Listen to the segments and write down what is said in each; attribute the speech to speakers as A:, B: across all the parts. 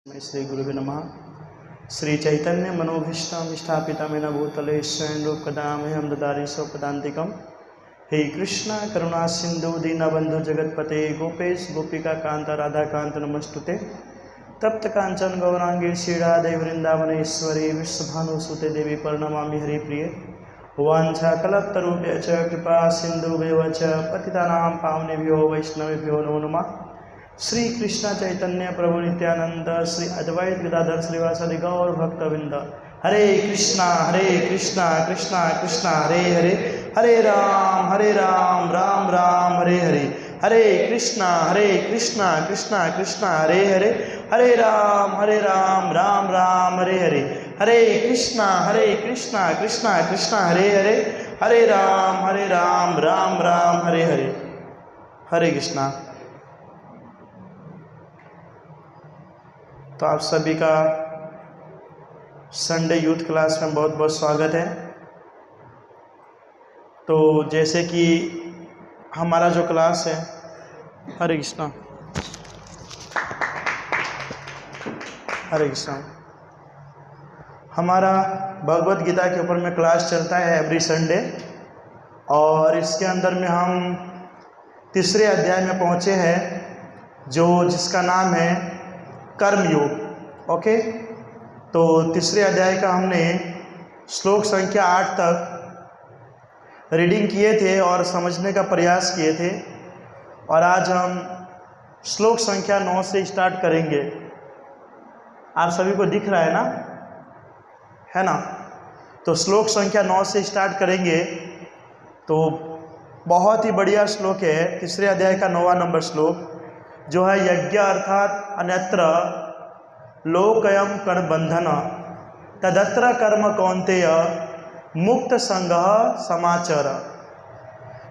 A: श्री गुरुवे नमः। श्री चैतन्य मनोभीष्टं स्थापितमेन भूतले स्वयं रूपकदामह्यं ददामि स्वपदान्तिकं। हे कृष्ण करुणा सिंधु दीनबंधु जगतपते गोपेश गोपिका कांत राधा कांत नमस्तुते। तप्त कांचन गौरांगे श्रीराधे वृंदावनेश्वरी विश्वभानुसुते देवी प्रणमामि हरिप्रिये। वाञ्छाकल्पतरुभ्यश्च कृपा सिन्धुभ्यः च पतितानां पावनेभ्यो वैष्णवेभ्यो नमो नमः। श्री कृष्ण चैतन्य प्रभु नित्यानंद श्री अद्वैत गदाधर श्रीवासादि गौर भक्तवृंद। हरे कृष्णा कृष्णा कृष्णा हरे हरे, हरे राम राम राम हरे हरे। हरे कृष्णा कृष्णा कृष्णा हरे हरे, हरे राम राम राम हरे हरे। हरे कृष्णा कृष्णा कृष्णा हरे हरे, हरे राम राम राम हरे हरे। हरे कृष्णा। तो आप सभी का संडे यूथ क्लास में बहुत बहुत स्वागत है। तो जैसे कि हमारा जो क्लास है, हरे कृष्णा हमारा भगवत गीता के ऊपर में क्लास चलता है एवरी संडे, और इसके अंदर में हम तीसरे अध्याय में पहुँचे हैं जिसका नाम है कर्मयोग। ओके, तो तीसरे अध्याय का हमने श्लोक संख्या 8 तक रीडिंग किए थे और समझने का प्रयास किए थे, और आज हम श्लोक संख्या 9 से स्टार्ट करेंगे। आप सभी को दिख रहा है ना? तो श्लोक संख्या 9 से स्टार्ट करेंगे। तो बहुत ही बढ़िया श्लोक है, तीसरे अध्याय का 9वां नंबर श्लोक, जो है यज्ञ अर्थात अन्यत्र लोकयम कर्मबंधन तदत्र कर्म कौन्तेय मुक्त संगः समाचर।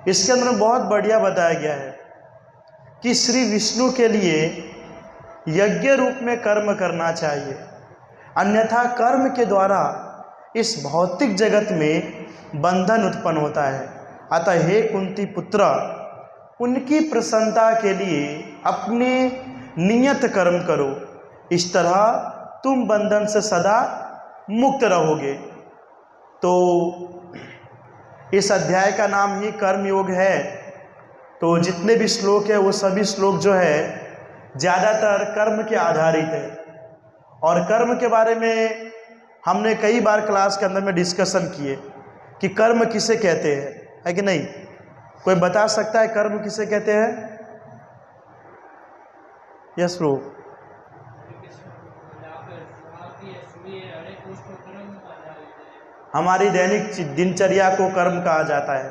A: इसके अंदर बहुत बढ़िया बताया गया है कि श्री विष्णु के लिए यज्ञ रूप में कर्म करना चाहिए, अन्यथा कर्म के द्वारा इस भौतिक जगत में बंधन उत्पन्न होता है। अतः हे कुंती पुत्र, उनकी प्रसन्नता के लिए अपने नियत कर्म करो, इस तरह तुम बंधन से सदा मुक्त रहोगे। तो इस अध्याय का नाम ही कर्म योग है। तो जितने भी श्लोक है वो सभी श्लोक जो है ज़्यादातर कर्म के आधारित है, और कर्म के बारे में हमने कई बार क्लास के अंदर में डिस्कशन किए कि कर्म किसे कहते हैं, है कि नहीं? कोई बता सकता है कर्म किसे कहते हैं? Yes bro. हमारी दैनिक दिनचर्या को कर्म कहा जाता है।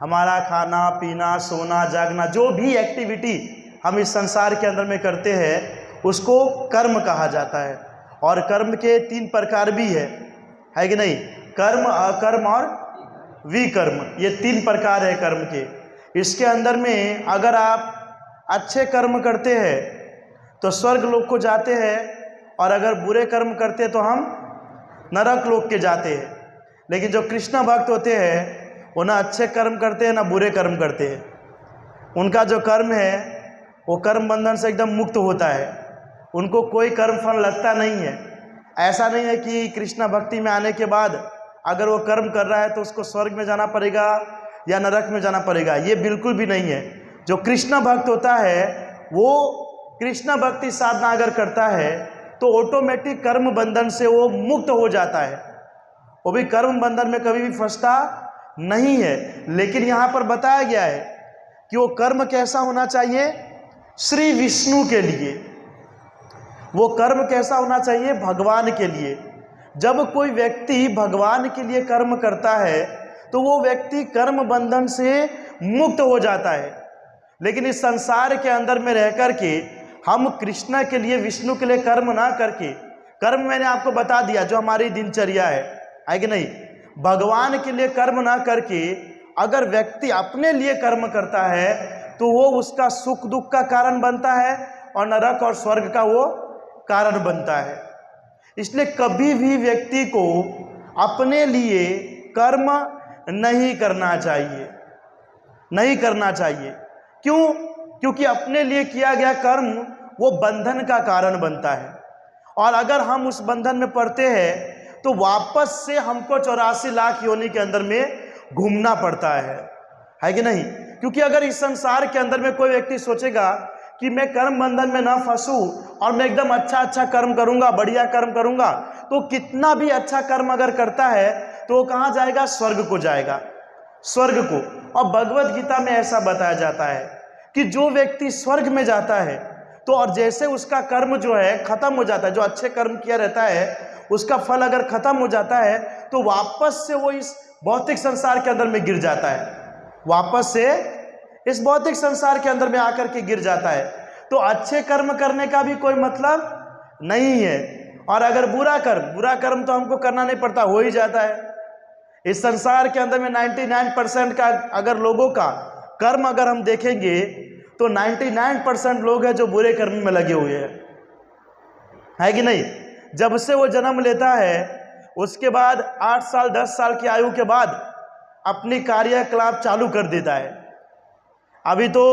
A: हमारा खाना पीना सोना जागना, जो भी एक्टिविटी हम इस संसार के अंदर में करते हैं उसको कर्म कहा जाता है। और कर्म के 3 प्रकार भी है कि नहीं? कर्म, अकर्म और विकर्म, ये 3 प्रकार है कर्म के। इसके अंदर में अगर आप अच्छे कर्म करते हैं तो स्वर्ग लोक को जाते हैं, और अगर बुरे कर्म करते हैं तो हम नरक लोक के जाते हैं। लेकिन जो कृष्ण भक्त होते हैं वो ना अच्छे कर्म करते हैं ना बुरे कर्म करते हैं। उनका जो कर्म है वो कर्म बंधन से एकदम मुक्त होता है, उनको कोई कर्म फल लगता नहीं है। ऐसा नहीं है कि कृष्ण भक्ति में आने के बाद अगर वो कर्म कर रहा है तो उसको स्वर्ग में जाना पड़ेगा या नरक में जाना पड़ेगा, ये बिल्कुल भी नहीं है। जो कृष्ण भक्त होता है वो कृष्ण भक्ति साधना अगर करता है तो ऑटोमेटिक कर्म बंधन से वो मुक्त हो जाता है, वो भी कर्म बंधन में कभी भी फंसता नहीं है। लेकिन यहाँ पर बताया गया है कि वो कर्म कैसा होना चाहिए? श्री विष्णु के लिए। वो कर्म कैसा होना चाहिए? भगवान के लिए। जब कोई व्यक्ति भगवान के लिए कर्म करता है तो वो व्यक्ति कर्म बंधन से मुक्त हो जाता है। लेकिन इस संसार के अंदर में रह करके हम कृष्ण के लिए, विष्णु के लिए कर्म ना करके, कर्म मैंने आपको बता दिया जो हमारी दिनचर्या है कि नहीं? भगवान के लिए कर्म ना करके अगर व्यक्ति अपने लिए कर्म करता है तो वो उसका सुख दुख का कारण बनता है और नरक और स्वर्ग का वो कारण बनता है। इसलिए कभी भी व्यक्ति को अपने लिए कर्म नहीं करना चाहिए। क्यों? क्योंकि अपने लिए किया गया कर्म वो बंधन का कारण बनता है, और अगर हम उस बंधन में पड़ते हैं तो वापस से हमको 84 लाख योनि के अंदर में घूमना पड़ता है कि नहीं? क्योंकि अगर इस संसार के अंदर में कोई व्यक्ति सोचेगा कि मैं कर्म बंधन में ना फंसूं और मैं एकदम अच्छा कर्म करूंगा, बढ़िया कर्म करूंगा, तो कितना भी अच्छा कर्म अगर करता है तो वो कहाँ जाएगा? स्वर्ग को जाएगा, स्वर्ग को। और भगवत गीता में ऐसा बताया जाता है कि जो व्यक्ति स्वर्ग में जाता है तो और जैसे उसका कर्म जो है खत्म हो जाता है, जो अच्छे कर्म किया रहता है उसका फल अगर खत्म हो जाता है तो वापस से वो इस भौतिक संसार के अंदर में गिर जाता है, वापस से इस भौतिक संसार के अंदर में आकर के गिर जाता है। तो अच्छे कर्म करने का भी कोई मतलब नहीं है। और अगर बुरा कर्म तो हमको करना नहीं पड़ता, हो ही जाता है। इस संसार के अंदर में 99% का अगर लोगों का कर्म अगर हम देखेंगे तो 99% लोग हैं जो बुरे कर्म में लगे हुए हैं, है कि नहीं? जब से वो जन्म लेता है उसके बाद 8 साल 10 साल की आयु के बाद अपनी कार्यकलाप चालू कर देता है। अभी तो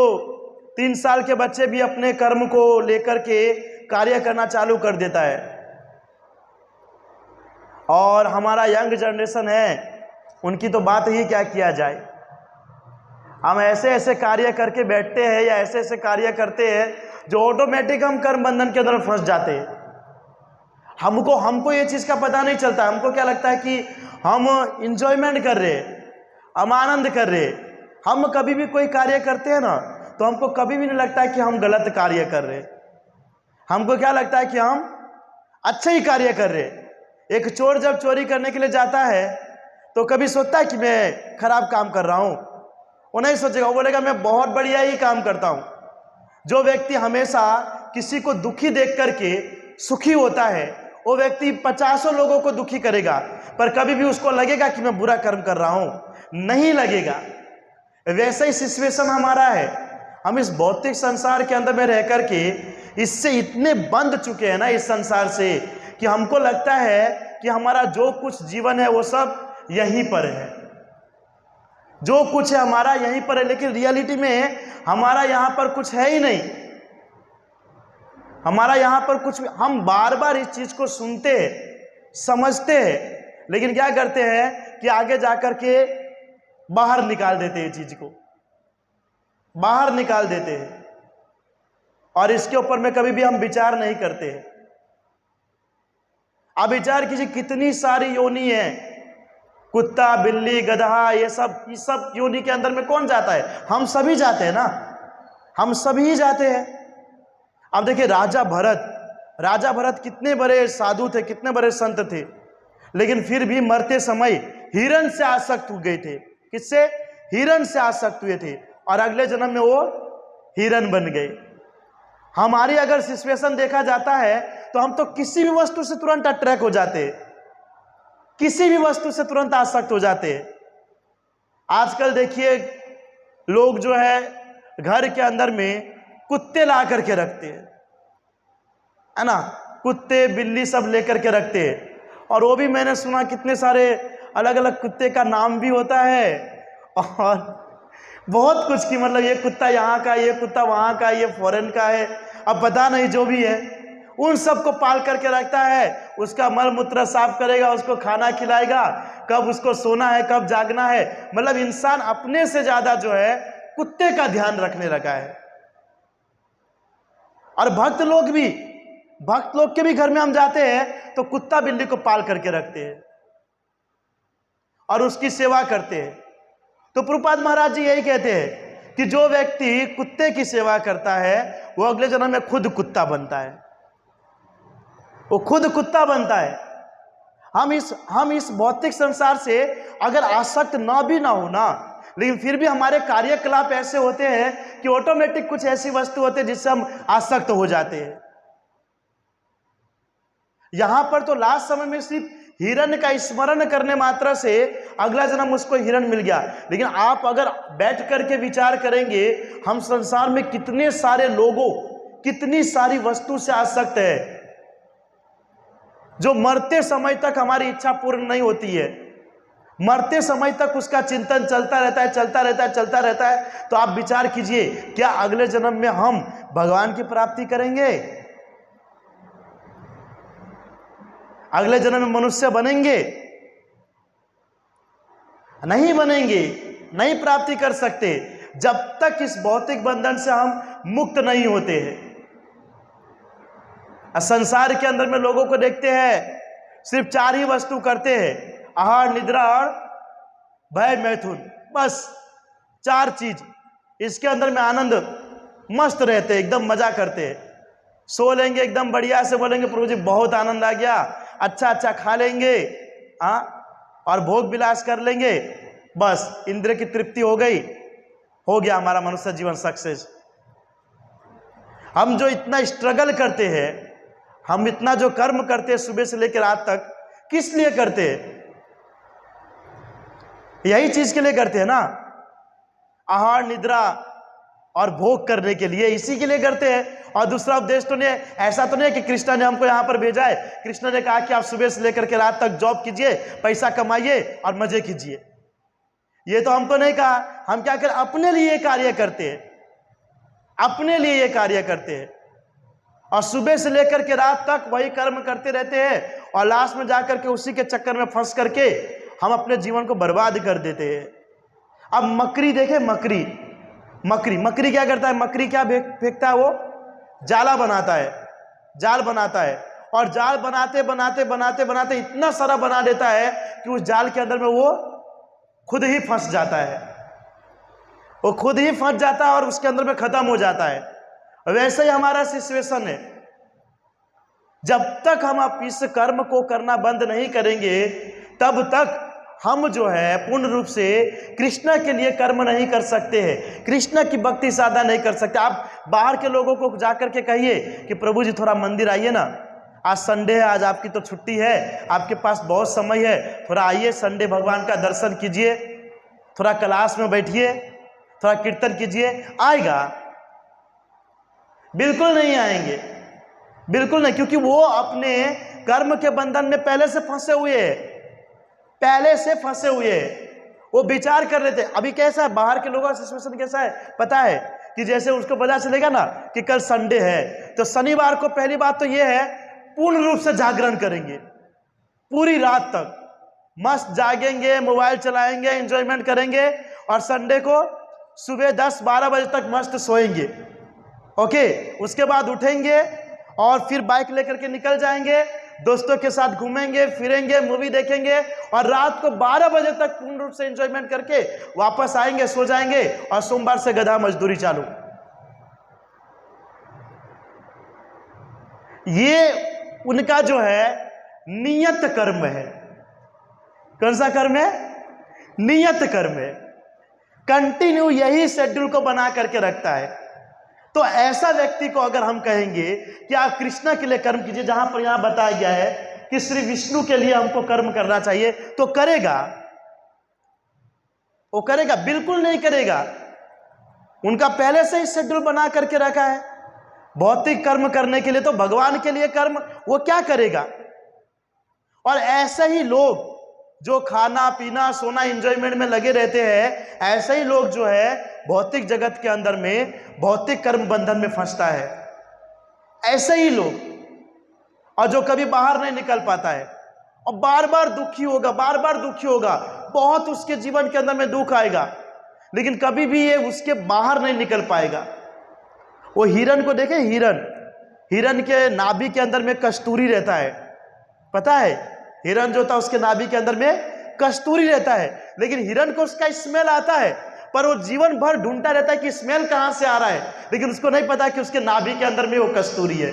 A: 3 साल के बच्चे भी अपने कर्म को लेकर के कार्य करना चालू कर देता है। और हमारा यंग जनरेशन है, उनकी तो बात ही क्या किया जाए। हम ऐसे ऐसे कार्य करके बैठते हैं या ऐसे ऐसे कार्य करते हैं जो ऑटोमेटिक हम कर्म बंधन के अंदर फंस जाते हैं। हमको ये चीज़ का पता नहीं चलता। हमको क्या लगता है कि हम इंजॉयमेंट कर रहे हैं, हम आनंद कर रहे हैं। हम कभी भी कोई कार्य करते हैं ना तो हमको कभी भी नहीं लगता है कि हम गलत कार्य कर रहे हैं। हमको क्या लगता है कि हम अच्छे ही कार्य कर रहे हैं। एक चोर जब चोरी करने के लिए जाता है तो कभी सोचता है कि मैं खराब काम कर रहा हूँ? वो नहीं सोचेगा, वो बोलेगा मैं बहुत बढ़िया ही काम करता हूँ। जो व्यक्ति हमेशा किसी को दुखी देख करके सुखी होता है वो व्यक्ति 50 लोगों को दुखी करेगा, पर कभी भी उसको लगेगा कि मैं बुरा कर्म कर रहा हूँ? नहीं लगेगा। वैसा ही सिचुएशन हमारा है। हम इस भौतिक संसार के अंदर में रह करके इससे इतने बंध चुके हैं ना, इस संसार से, कि हमको लगता है कि हमारा जो कुछ जीवन है वो सब यहीं पर है, जो कुछ है हमारा यहीं पर है। लेकिन रियलिटी में हमारा यहाँ पर कुछ है ही नहीं। हमारा यहाँ पर कुछ, हम बार बार इस चीज को सुनते हैं, समझते हैं, लेकिन क्या करते हैं कि आगे जाकर के बाहर निकाल देते हैं, चीज को बाहर निकाल देते हैं और इसके ऊपर में कभी भी हम विचार नहीं करते हैं। आप विचार कीजिए कितनी सारी योनि है, कुत्ता, बिल्ली, गधा, ये सब योनि के अंदर में कौन जाता है? हम सभी जाते हैं ना, हम सभी जाते हैं। अब देखिए राजा भरत कितने बड़े साधु थे, कितने बड़े संत थे, लेकिन फिर भी मरते समय हिरण से आसक्त हो गए थे। किससे? हिरण से आसक्त हुए थे और अगले जन्म में वो हिरण बन गए। हमारी अगर सिचुएशन देखा जाता है तो हम तो किसी भी वस्तु से तुरंत अट्रैक्ट हो जाते हैं, किसी भी वस्तु से तुरंत आसक्त हो जाते हैं। आजकल देखिए लोग जो है घर के अंदर में कुत्ते ला करके रखते हैं, है ना? कुत्ते बिल्ली सब लेकर के रखते हैं। और वो भी मैंने सुना कितने सारे अलग अलग कुत्ते का नाम भी होता है और बहुत कुछ की, मतलब ये कुत्ता यहाँ का, ये कुत्ता वहाँ का, ये फॉरेन का है, अब पता नहीं, जो भी है उन सबको पाल करके रखता है। उसका मल मूत्र साफ करेगा, उसको खाना खिलाएगा, कब उसको सोना है कब जागना है। मतलब इंसान अपने से ज्यादा जो है कुत्ते का ध्यान रखने लगा है। और भक्त लोग के भी घर में हम जाते हैं तो कुत्ता बिल्ली को पाल करके रखते हैं और उसकी सेवा करते हैं। तो प्रभुपाद महाराज जी यही कहते हैं कि जो व्यक्ति कुत्ते की सेवा करता है वो अगले जन्म में खुद कुत्ता बनता है, वो खुद कुत्ता बनता है। हम इस भौतिक संसार से अगर आसक्त ना भी ना हो ना, लेकिन फिर भी हमारे कार्यकलाप ऐसे होते हैं कि ऑटोमेटिक कुछ ऐसी वस्तु होती है जिससे हम आसक्त हो जाते हैं। यहां पर तो लास्ट समय में सिर्फ हिरण का स्मरण करने मात्र से अगला जन्म उसको हिरण मिल गया। लेकिन आप अगर बैठ करके विचार करेंगे, हम संसार में कितने सारे लोगों, कितनी सारी वस्तु से आसक्त है जो मरते समय तक हमारी इच्छा पूर्ण नहीं होती है, मरते समय तक उसका चिंतन चलता रहता है। तो आप विचार कीजिए, क्या अगले जन्म में हम भगवान की प्राप्ति करेंगे? अगले जन्म में मनुष्य बनेंगे? नहीं बनेंगे, नहीं प्राप्ति कर सकते जब तक इस भौतिक बंधन से हम मुक्त नहीं होते हैं। संसार के अंदर में लोगों को देखते हैं सिर्फ 4 ही वस्तु करते हैं, आहार, निद्रा और भय मैथुन, बस 4 चीज। इसके अंदर में आनंद मस्त रहते हैं, एकदम मजा करते हैं। सो लेंगे एकदम बढ़िया से, बोलेंगे प्रभु जी बहुत आनंद आ गया, अच्छा अच्छा खा लेंगे, और भोग विलास कर लेंगे, बस इंद्रिय की तृप्ति हो गई, हो गया हमारा मनुष्य जीवन सक्सेस। हम जो इतना स्ट्रगल करते हैं, हम इतना जो कर्म करते हैं सुबह से लेकर रात तक, किस लिए करते हैं? यही चीज के लिए करते हैं ना, आहार, निद्रा और भोग करने के लिए, इसी के लिए करते हैं। और दूसरा उपदेश तो नहीं, ऐसा तो नहीं है कि कृष्ण ने हमको यहां पर भेजा है, कृष्ण ने कहा कि आप सुबह से लेकर के रात तक जॉब कीजिए, पैसा कमाइए और मजे कीजिए, ये तो हमको नहीं कहा। हम क्या करें? अपने लिए कार्य करते हैं, अपने लिए ये कार्य करते हैं, और सुबह से लेकर के रात तक वही कर्म करते रहते हैं, और लास्ट में जाकर के उसी के चक्कर में फंस करके हम अपने जीवन को बर्बाद कर देते हैं। अब मकड़ी देखे, मकड़ी क्या करता है? मकड़ी क्या फेंकता है? वो जाला बनाता है, जाल बनाता है, और जाल बनाते बनाते बनाते बनाते इतना सारा बना देता है कि उस जाल के अंदर में वो खुद ही फंस जाता है, वो खुद ही फंस जाता है और उसके अंदर में खत्म हो जाता है। वैसे ही हमारा सिचुएशन है, जब तक हम आप इस कर्म को करना बंद नहीं करेंगे तब तक हम जो है पूर्ण रूप से कृष्ण के लिए कर्म नहीं कर सकते हैं, कृष्ण की भक्ति साधना नहीं कर सकते। आप बाहर के लोगों को जाकर के कहिए कि प्रभु जी थोड़ा मंदिर आइए ना, आज संडे है, आज आपकी तो छुट्टी है, आपके पास बहुत समय है, थोड़ा आइए संडे भगवान का दर्शन कीजिए, थोड़ा क्लास में बैठिए, थोड़ा कीर्तन कीजिए, आएगा? बिल्कुल नहीं आएंगे, बिल्कुल नहीं, क्योंकि वो अपने कर्म के बंधन में पहले से फंसे हुए हैं, पहले से फंसे हुए हैं। वो विचार कर रहे थे। अभी कैसा है बाहर के लोगों का सिचुएशन, कैसा है पता है? कि जैसे उसको पता चलेगा ना कि कल संडे है, तो शनिवार को पहली बात तो ये है पूर्ण रूप से जागरण करेंगे, पूरी रात तक मस्त जागेंगे, मोबाइल चलाएंगे, एंजॉयमेंट करेंगे, और संडे को सुबह 10-12 बजे तक मस्त सोएंगे। ओके, उसके बाद उठेंगे और फिर बाइक लेकर के निकल जाएंगे, दोस्तों के साथ घूमेंगे फिरेंगे, मूवी देखेंगे, और रात को 12 बजे तक पूर्ण रूप से एंजॉयमेंट करके वापस आएंगे, सो जाएंगे, और सोमवार से गधा मजदूरी चालू। ये उनका जो है नियत कर्म है। कौन सा कर्म है? नियत कर्म है, कंटिन्यू यही शेड्यूल को बना करके रखता है। तो ऐसा व्यक्ति को अगर हम कहेंगे कि आप कृष्ण के लिए कर्म कीजिए, जहां पर यहां बताया गया है कि श्री विष्णु के लिए हमको कर्म करना चाहिए, तो करेगा? वो करेगा? बिल्कुल नहीं करेगा। उनका पहले से ही शेड्यूल बना करके रखा है भौतिक कर्म करने के लिए, तो भगवान के लिए कर्म वो क्या करेगा? और ऐसे ही लोग जो खाना पीना सोना एंजॉयमेंट में लगे रहते हैं, ऐसे ही लोग जो है भौतिक जगत के अंदर में भौतिक कर्म बंधन में फंसता है, ऐसे ही लोग, और जो कभी बाहर नहीं निकल पाता है और बार बार दुखी होगा, बार बार दुखी होगा, बहुत उसके जीवन के अंदर में दुख आएगा, लेकिन कभी भी ये उसके बाहर नहीं निकल पाएगा। वो हिरण को देखे, हिरण के नाभि के अंदर में कस्तूरी रहता है, पता है? हिरण जो था उसके नाभि के अंदर में कस्तूरी रहता है, लेकिन हिरण को उसका स्मेल आता है, पर वो जीवन भर ढूंढता रहता है कि स्मेल कहां से आ रहा है, लेकिन उसको नहीं पता कि उसके नाभि के अंदर में वो कस्तूरी है।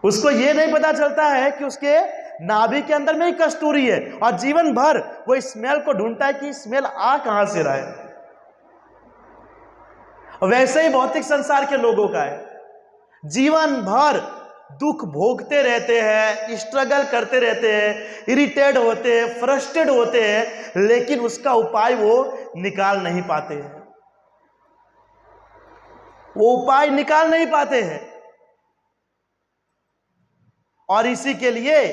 A: उसको ये नहीं पता चलता है कि उसके नाभि के अंदर में ही कस्तूरी है, और जीवन भर वो स्मेल को ढूंढता है कि स्मेल आ कहां से रहा है। वैसे ही भौतिक संसार के लोगों का है, जीवन भर दुख भोगते रहते हैं, स्ट्रगल करते रहते हैं, इरिटेट होते हैं, फ्रस्ट्रेट होते हैं, लेकिन उसका उपाय वो निकाल नहीं पाते हैं, वो उपाय निकाल नहीं पाते हैं। और इसी के लिए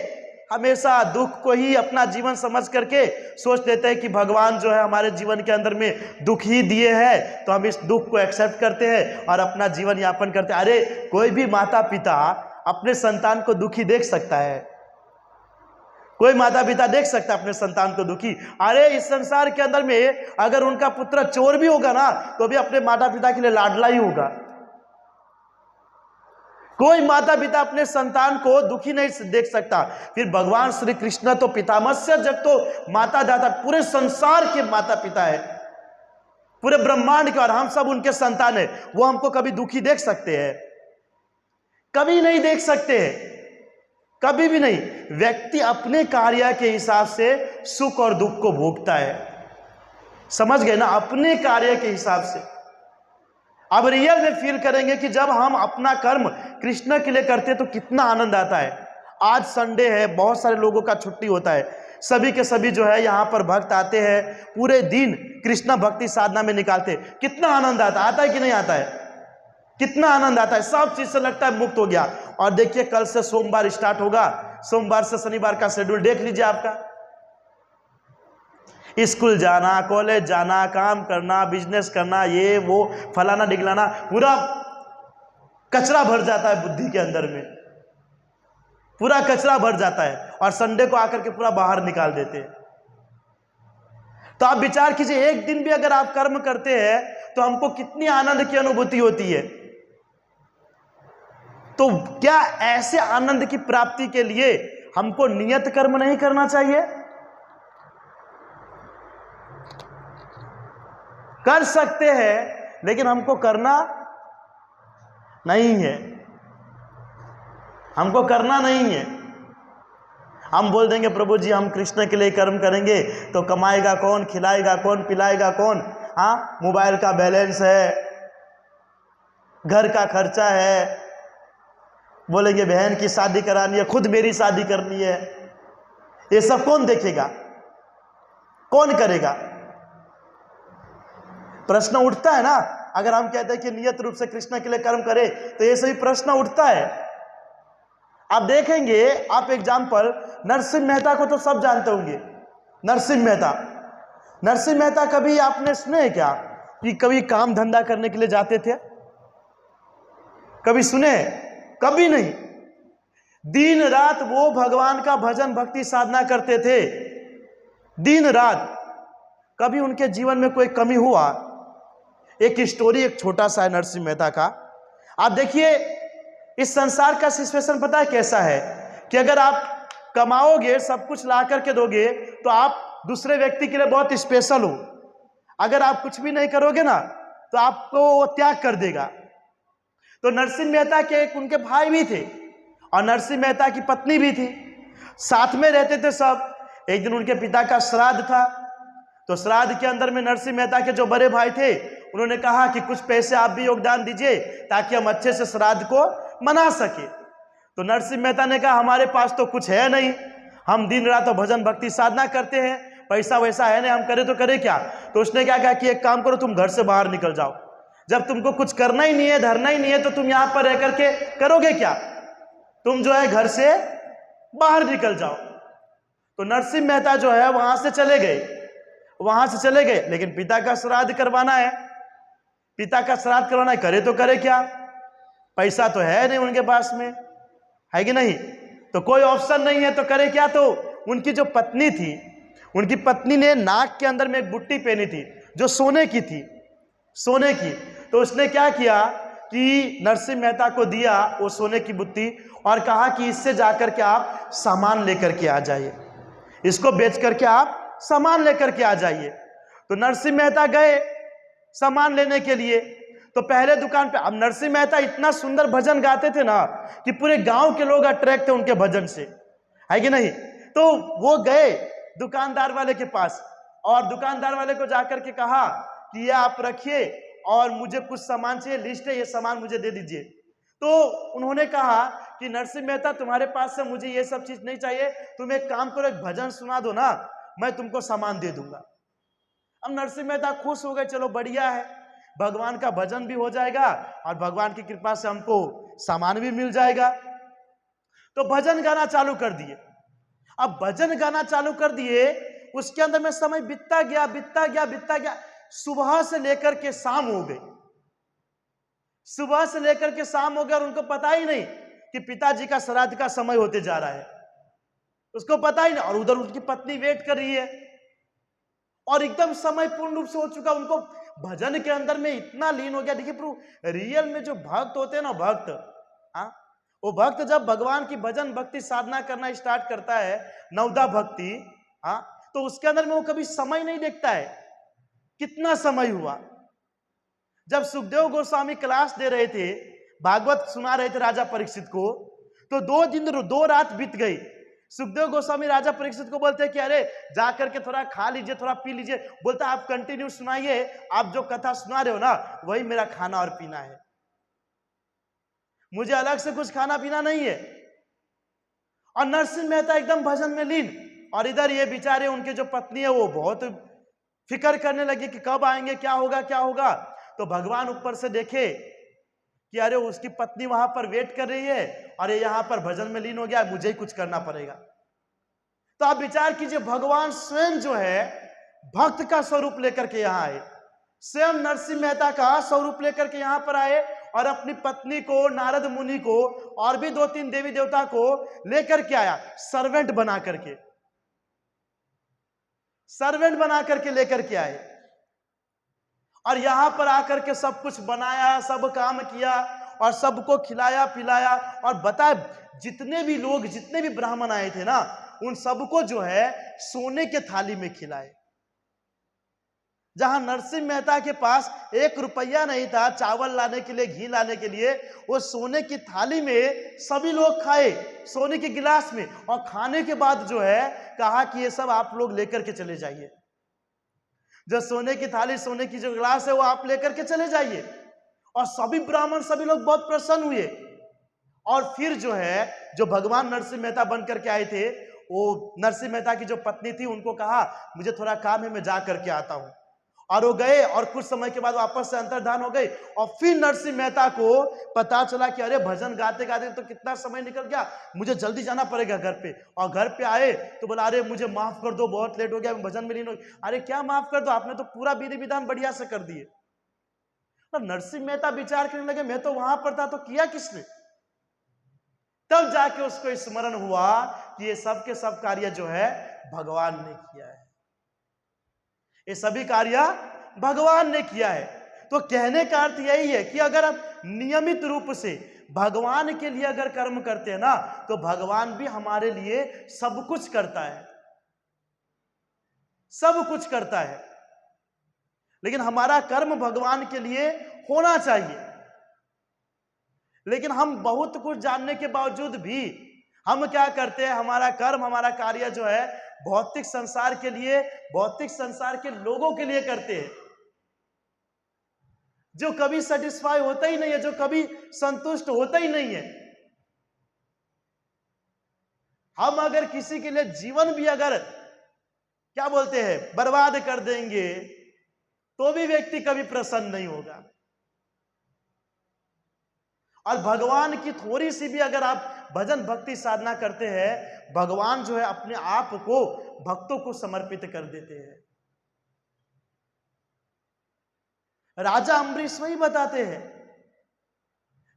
A: हमेशा दुख को ही अपना जीवन समझ करके सोच लेते हैं कि भगवान जो है हमारे जीवन के अंदर में दुख ही दिए हैं, तो हम इस दुख को एक्सेप्ट करते हैं और अपना जीवन यापन करते हैं। अरे कोई भी माता पिता अपने संतान को दुखी देख सकता है? कोई माता पिता देख सकता है अपने संतान को दुखी? अरे इस संसार के अंदर में अगर उनका पुत्र चोर भी होगा ना तो भी अपने माता पिता के लिए लाडला ही होगा। कोई माता पिता अपने संतान को दुखी नहीं देख सकता। फिर भगवान श्री कृष्ण तो पितामहस्य जग तो माता दाता पूरे संसार के माता पिता है, पूरे ब्रह्मांड के, और हम सब उनके संतान है। वो हमको कभी दुखी देख सकते हैं? कभी नहीं देख सकते, कभी भी नहीं। व्यक्ति अपने कार्य के हिसाब से सुख और दुख को भोगता है, समझ गए ना? अपने कार्य के हिसाब से। अब रियल में फील करेंगे कि जब हम अपना कर्म कृष्ण के लिए करते हैं तो कितना आनंद आता है। आज संडे है, बहुत सारे लोगों का छुट्टी होता है, सभी के सभी जो है यहाँ पर भक्त आते हैं, पूरे दिन कृष्ण भक्ति साधना में निकालते हैं। कितना आनंद आता है कि नहीं आता है? कितना आनंद आता है, सब चीज से लगता है मुक्त हो गया। और देखिए कल से सोमवार स्टार्ट होगा, सोमवार से शनिवार का शेड्यूल देख लीजिए आपका। स्कूल जाना, कॉलेज जाना, काम करना, बिजनेस करना, ये वो फलाना डिगलाना, पूरा कचरा भर जाता है बुद्धि के अंदर में, पूरा कचरा भर जाता है, और संडे को आकर के पूरा बाहर निकाल देते हैं। तो आप विचार कीजिए, एक दिन भी अगर आप कर्म करते हैं तो हमको कितनी आनंद की अनुभूति होती है। तो क्या ऐसे आनंद की प्राप्ति के लिए हमको नियत कर्म नहीं करना चाहिए? कर सकते हैं, लेकिन हमको करना नहीं है, हमको करना नहीं है। हम बोल देंगे प्रभु जी हम कृष्ण के लिए कर्म करेंगे तो कमाएगा कौन, खिलाएगा कौन, पिलाएगा कौन? हाँ, मोबाइल का बैलेंस है, घर का खर्चा है, बोलेंगे बहन की शादी करानी है, खुद मेरी शादी करनी है, ये सब कौन देखेगा, कौन करेगा? प्रश्न उठता है ना। अगर हम कहते हैं कि नियत रूप से कृष्ण के लिए कर्म करें तो ये सभी प्रश्न उठता है। आप देखेंगे, आप एग्जाम्पल नरसिंह मेहता को तो सब जानते होंगे। नरसिंह मेहता, नरसिंह मेहता कभी आपने सुने हैं क्या कि कभी काम धंधा करने के लिए जाते थे? कभी सुने? कभी नहीं। दिन रात वो भगवान का भजन भक्ति साधना करते थे, दिन रात। कभी उनके जीवन में कोई कमी हुआ? एक स्टोरी, एक छोटा सा है नरसिंह मेहता का। आप देखिए, इस संसार का सिचुएशन पता है कैसा है कि अगर आप कमाओगे, सब कुछ ला करके दोगे तो आप दूसरे व्यक्ति के लिए बहुत स्पेशल हो। अगर आप कुछ भी नहीं करोगे ना तो आपको वो त्याग कर देगा। तो नरसिंह मेहता के एक उनके भाई भी थे और नरसिंह मेहता की पत्नी भी थी, साथ में रहते थे सब। एक दिन उनके पिता का श्राद्ध था, तो श्राद्ध के अंदर में नरसिंह मेहता के जो बड़े भाई थे उन्होंने कहा कि कुछ पैसे आप भी योगदान दीजिए ताकि हम अच्छे से श्राद्ध को मना सके। तो नरसिंह मेहता ने कहा हमारे पास तो कुछ है नहीं, हम दिन रात तो भजन भक्ति साधना करते हैं, पैसा वैसा है नहीं, हम करें तो करें क्या? तो उसने क्या कहा कि एक काम करो, तुम घर से बाहर निकल जाओ, जब तुमको कुछ करना ही नहीं है, धरना ही नहीं है, तो तुम यहां पर रह करके करोगे क्या? तुम जो है घर से बाहर निकल जाओ। तो नरसिंह मेहता जो है वहां से चले गए, लेकिन पिता का श्राद्ध करवाना है, पिता का श्राद्ध करवाना है, करे तो करे क्या? पैसा तो है नहीं उनके पास में, है कि नहीं? तो कोई ऑप्शन नहीं है, तो करे क्या? तो उनकी जो पत्नी थी, उनकी पत्नी ने नाक के अंदर में एक बुट्टी पहनी थी जो सोने की थी, सोने की। तो उसने क्या किया कि नरसिंह मेहता को दिया वो सोने की बुट्टी और कहा कि इससे जाकर के आप सामान लेकर के आ जाइए, इसको बेच करके आप सामान लेकर के आ जाइए। तो नरसिंह मेहता गए सामान लेने के लिए। तो पहले दुकान पे, अब नरसिंह मेहता इतना सुंदर भजन गाते थे ना कि पूरे गांव के लोग अट्रैक्ट थे उनके भजन से, है कि नहीं? तो वो गए दुकानदार वाले के पास और दुकानदार वाले को जाकर के कहा कि ये आप रखिए और मुझे कुछ सामान चाहिए, लिस्ट है, ये सामान मुझे दे दीजिए। तो उन्होंने कहा कि नरसिंह मेहता तुम्हारे पास से मुझे ये सब चीज नहीं चाहिए, तुम एक काम करो, एक भजन सुना दो ना, मैं तुमको सामान दे दूंगा। अब नरसिंह मेहता खुश हो गए, चलो बढ़िया है, भगवान का भजन भी हो जाएगा और भगवान की कृपा से हमको सामान भी मिल जाएगा। तो भजन गाना चालू कर दिए। अब भजन गाना चालू कर दिए, उसके अंदर में समय बीतता गया। सुबह से लेकर के शाम हो गई, सुबह से लेकर के शाम हो गया और उनको पता ही नहीं कि पिताजी का श्राद्ध का समय होते जा रहा है, उसको पता ही नहीं, और उधर उसकी पत्नी वेट कर रही है और एकदम समय पूर्ण रूप से हो चुका, उनको भजन के अंदर में इतना लीन हो गया। देखिए प्रभु, रियल में जो भक्त होते हैं ना, भक्त, हाँ, वो भक्त जब भगवान की भजन भक्ति साधना करना स्टार्ट करता है, नवदा भक्ति, हाँ, तो उसके अंदर में वो कभी समय नहीं देखता है कितना समय हुआ। जब सुखदेव गोस्वामी क्लास दे रहे थे, भागवत सुना रहे थे राजा परीक्षित को, तो 2 दिन 2 रात बीत गई। सुखदेव गोस्वामी राजा परीक्षित को बोलते हैं कि अरे जाकर के थोड़ा खा लीजिए, थोड़ा पी लीजिए। बोलता आप कंटिन्यू सुनाइए, आप जो कथा सुना रहे हो ना, वही मेरा खाना और पीना है, मुझे अलग से कुछ खाना पीना नहीं है। और नरसिंह मेहता एकदम भजन में लीन, और इधर ये बेचारे, उनके जो पत्नी है, वो बहुत फिक्र करने लगी कि कब आएंगे, क्या होगा क्या होगा। तो भगवान ऊपर से देखे कि अरे उसकी पत्नी वहां पर वेट कर रही है और ये यहां पर भजन में लीन हो गया, मुझे ही कुछ करना पड़ेगा। तो आप विचार कीजिए, भगवान स्वयं जो है भक्त का स्वरूप लेकर के यहां आए, स्वयं नरसिंह मेहता का स्वरूप लेकर के यहां पर आए और अपनी पत्नी को, नारद मुनि को और भी 2-3 देवी देवता को लेकर के आया, सर्वेंट बना करके, सर्वेंट बना करके लेकर के आए और यहां पर आकर के सब कुछ बनाया, सब काम किया और सबको खिलाया पिलाया। और बताए, जितने भी लोग, जितने भी ब्राह्मण आए थे ना, उन सबको जो है सोने के थाली में खिलाए। जहां नरसिंह मेहता के पास 1 रुपया नहीं था चावल लाने के लिए, घी लाने के लिए, वो सोने की थाली में सभी लोग खाए, सोने के गिलास में। और खाने के बाद जो है कहा कि ये सब आप लोग लेकर के चले जाइए, जो सोने की थाली, सोने की जो गिलास है, वो आप लेकर के चले जाइए। और सभी ब्राह्मण, सभी लोग बहुत प्रसन्न हुए। और फिर जो है, जो भगवान नरसिंह मेहता बन करके आए थे, वो नरसिंह मेहता की जो पत्नी थी, उनको कहा मुझे थोड़ा काम है, मैं जा करके आता हूं। और वो गए और कुछ समय के बाद वापस से अंतर्धान हो गई। और फिर नरसिंह मेहता को पता चला कि अरे भजन गाते गाते तो कितना समय निकल गया, मुझे जल्दी जाना पड़ेगा घर पे। और घर पे आए तो बोला अरे मुझे माफ कर दो, बहुत लेट हो गया, मैं भजन में लीन हो गया। अरे क्या माफ कर दो, आपने तो पूरा विधि विधान बढ़िया से कर दिए। तो नरसिंह मेहता विचार करने लगे, मैं तो वहां पर था, तो किया किसने? तब जाके उसको स्मरण हुआ कि ये सब के सब कार्य जो है भगवान ने किया है, ये सभी कार्य भगवान ने किया है। तो कहने का अर्थ यही है कि अगर हम नियमित रूप से भगवान के लिए अगर कर्म करते हैं ना, तो भगवान भी हमारे लिए सब कुछ करता है, सब कुछ करता है। लेकिन हमारा कर्म भगवान के लिए होना चाहिए। लेकिन हम बहुत कुछ जानने के बावजूद भी हम क्या करते हैं, हमारा कर्म, हमारा कार्य जो है भौतिक संसार के लिए, भौतिक संसार के लोगों के लिए करते हैं, जो कभी सेटिस्फाई होता ही नहीं है, जो कभी संतुष्ट होता ही नहीं है। हम अगर किसी के लिए जीवन भी अगर क्या बोलते हैं बर्बाद कर देंगे, तो भी व्यक्ति कभी प्रसन्न नहीं होगा। और भगवान की थोड़ी सी भी अगर आप भजन भक्ति साधना करते हैं, भगवान जो है अपने आप को भक्तों को समर्पित कर देते हैं। राजा अम्बरीश वही बताते हैं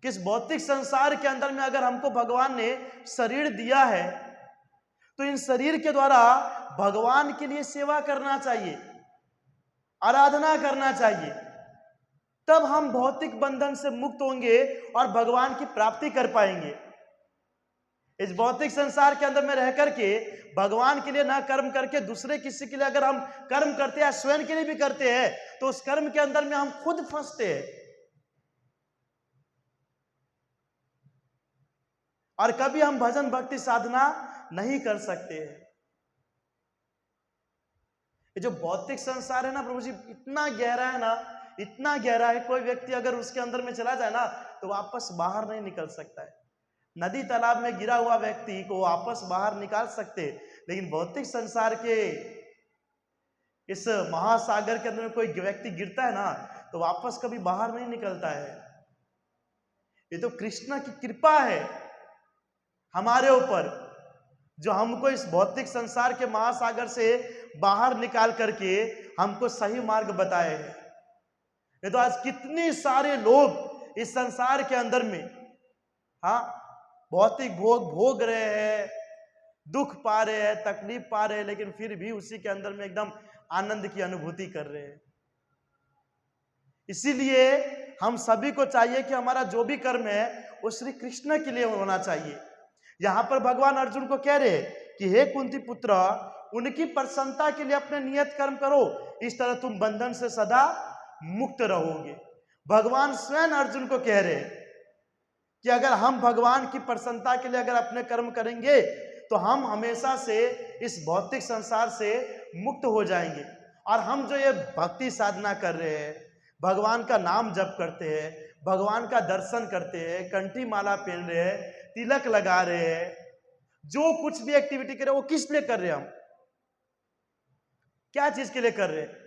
A: कि इस भौतिक संसार के अंदर में अगर हमको भगवान ने शरीर दिया है, तो इन शरीर के द्वारा भगवान के लिए सेवा करना चाहिए, आराधना करना चाहिए। तब हम भौतिक बंधन से मुक्त होंगे और भगवान की प्राप्ति कर पाएंगे। इस भौतिक संसार के अंदर में रह करके भगवान के लिए ना कर्म करके दूसरे किसी के लिए अगर हम कर्म करते हैं, स्वयं के लिए भी करते हैं, तो उस कर्म के अंदर में हम खुद फंसते हैं और कभी हम भजन भक्ति साधना नहीं कर सकते हैं। ये जो भौतिक संसार है ना प्रभु जी, इतना गहरा है ना, इतना गहरा है, कोई व्यक्ति अगर उसके अंदर में चला जाए ना, तो वापस बाहर नहीं निकल सकता है। नदी तालाब में गिरा हुआ व्यक्ति को वापस बाहर निकाल सकते, लेकिन भौतिक संसार के इस महासागर के अंदर में कोई व्यक्ति गिरता है ना, तो वापस कभी बाहर नहीं निकलता है। ये तो कृष्ण की कृपा है हमारे ऊपर, जो हमको इस भौतिक संसार के महासागर से बाहर निकाल करके हमको सही मार्ग बताए हैं। ये तो आज कितने सारे लोग इस संसार के अंदर में, हाँ, भौतिक भोग भोग रहे हैं, दुख पा रहे हैं, तकलीफ पा रहे हैं, लेकिन फिर भी उसी के अंदर में एकदम आनंद की अनुभूति कर रहे हैं। इसीलिए हम सभी को चाहिए कि हमारा जो भी कर्म है वो श्री कृष्ण के लिए होना चाहिए। यहां पर भगवान अर्जुन को कह रहे कि हे कुंती पुत्र, उनकी प्रसन्नता के लिए अपने नियत कर्म करो, इस तरह तुम बंधन से सदा मुक्त रहोगे। भगवान स्वयं अर्जुन को कह रहे कि अगर हम भगवान की प्रसन्नता के लिए अगर अपने कर्म करेंगे तो हम हमेशा से इस भौतिक संसार से मुक्त हो जाएंगे। और हम जो ये भक्ति साधना कर रहे हैं, भगवान का नाम जप करते हैं, भगवान का दर्शन करते हैं, कंठी माला पहन रहे हैं, तिलक लगा रहे हैं, जो कुछ भी एक्टिविटी कर रहे हैं वो किस लिए कर रहे हैं? हम क्या चीज के लिए कर रहे हैं?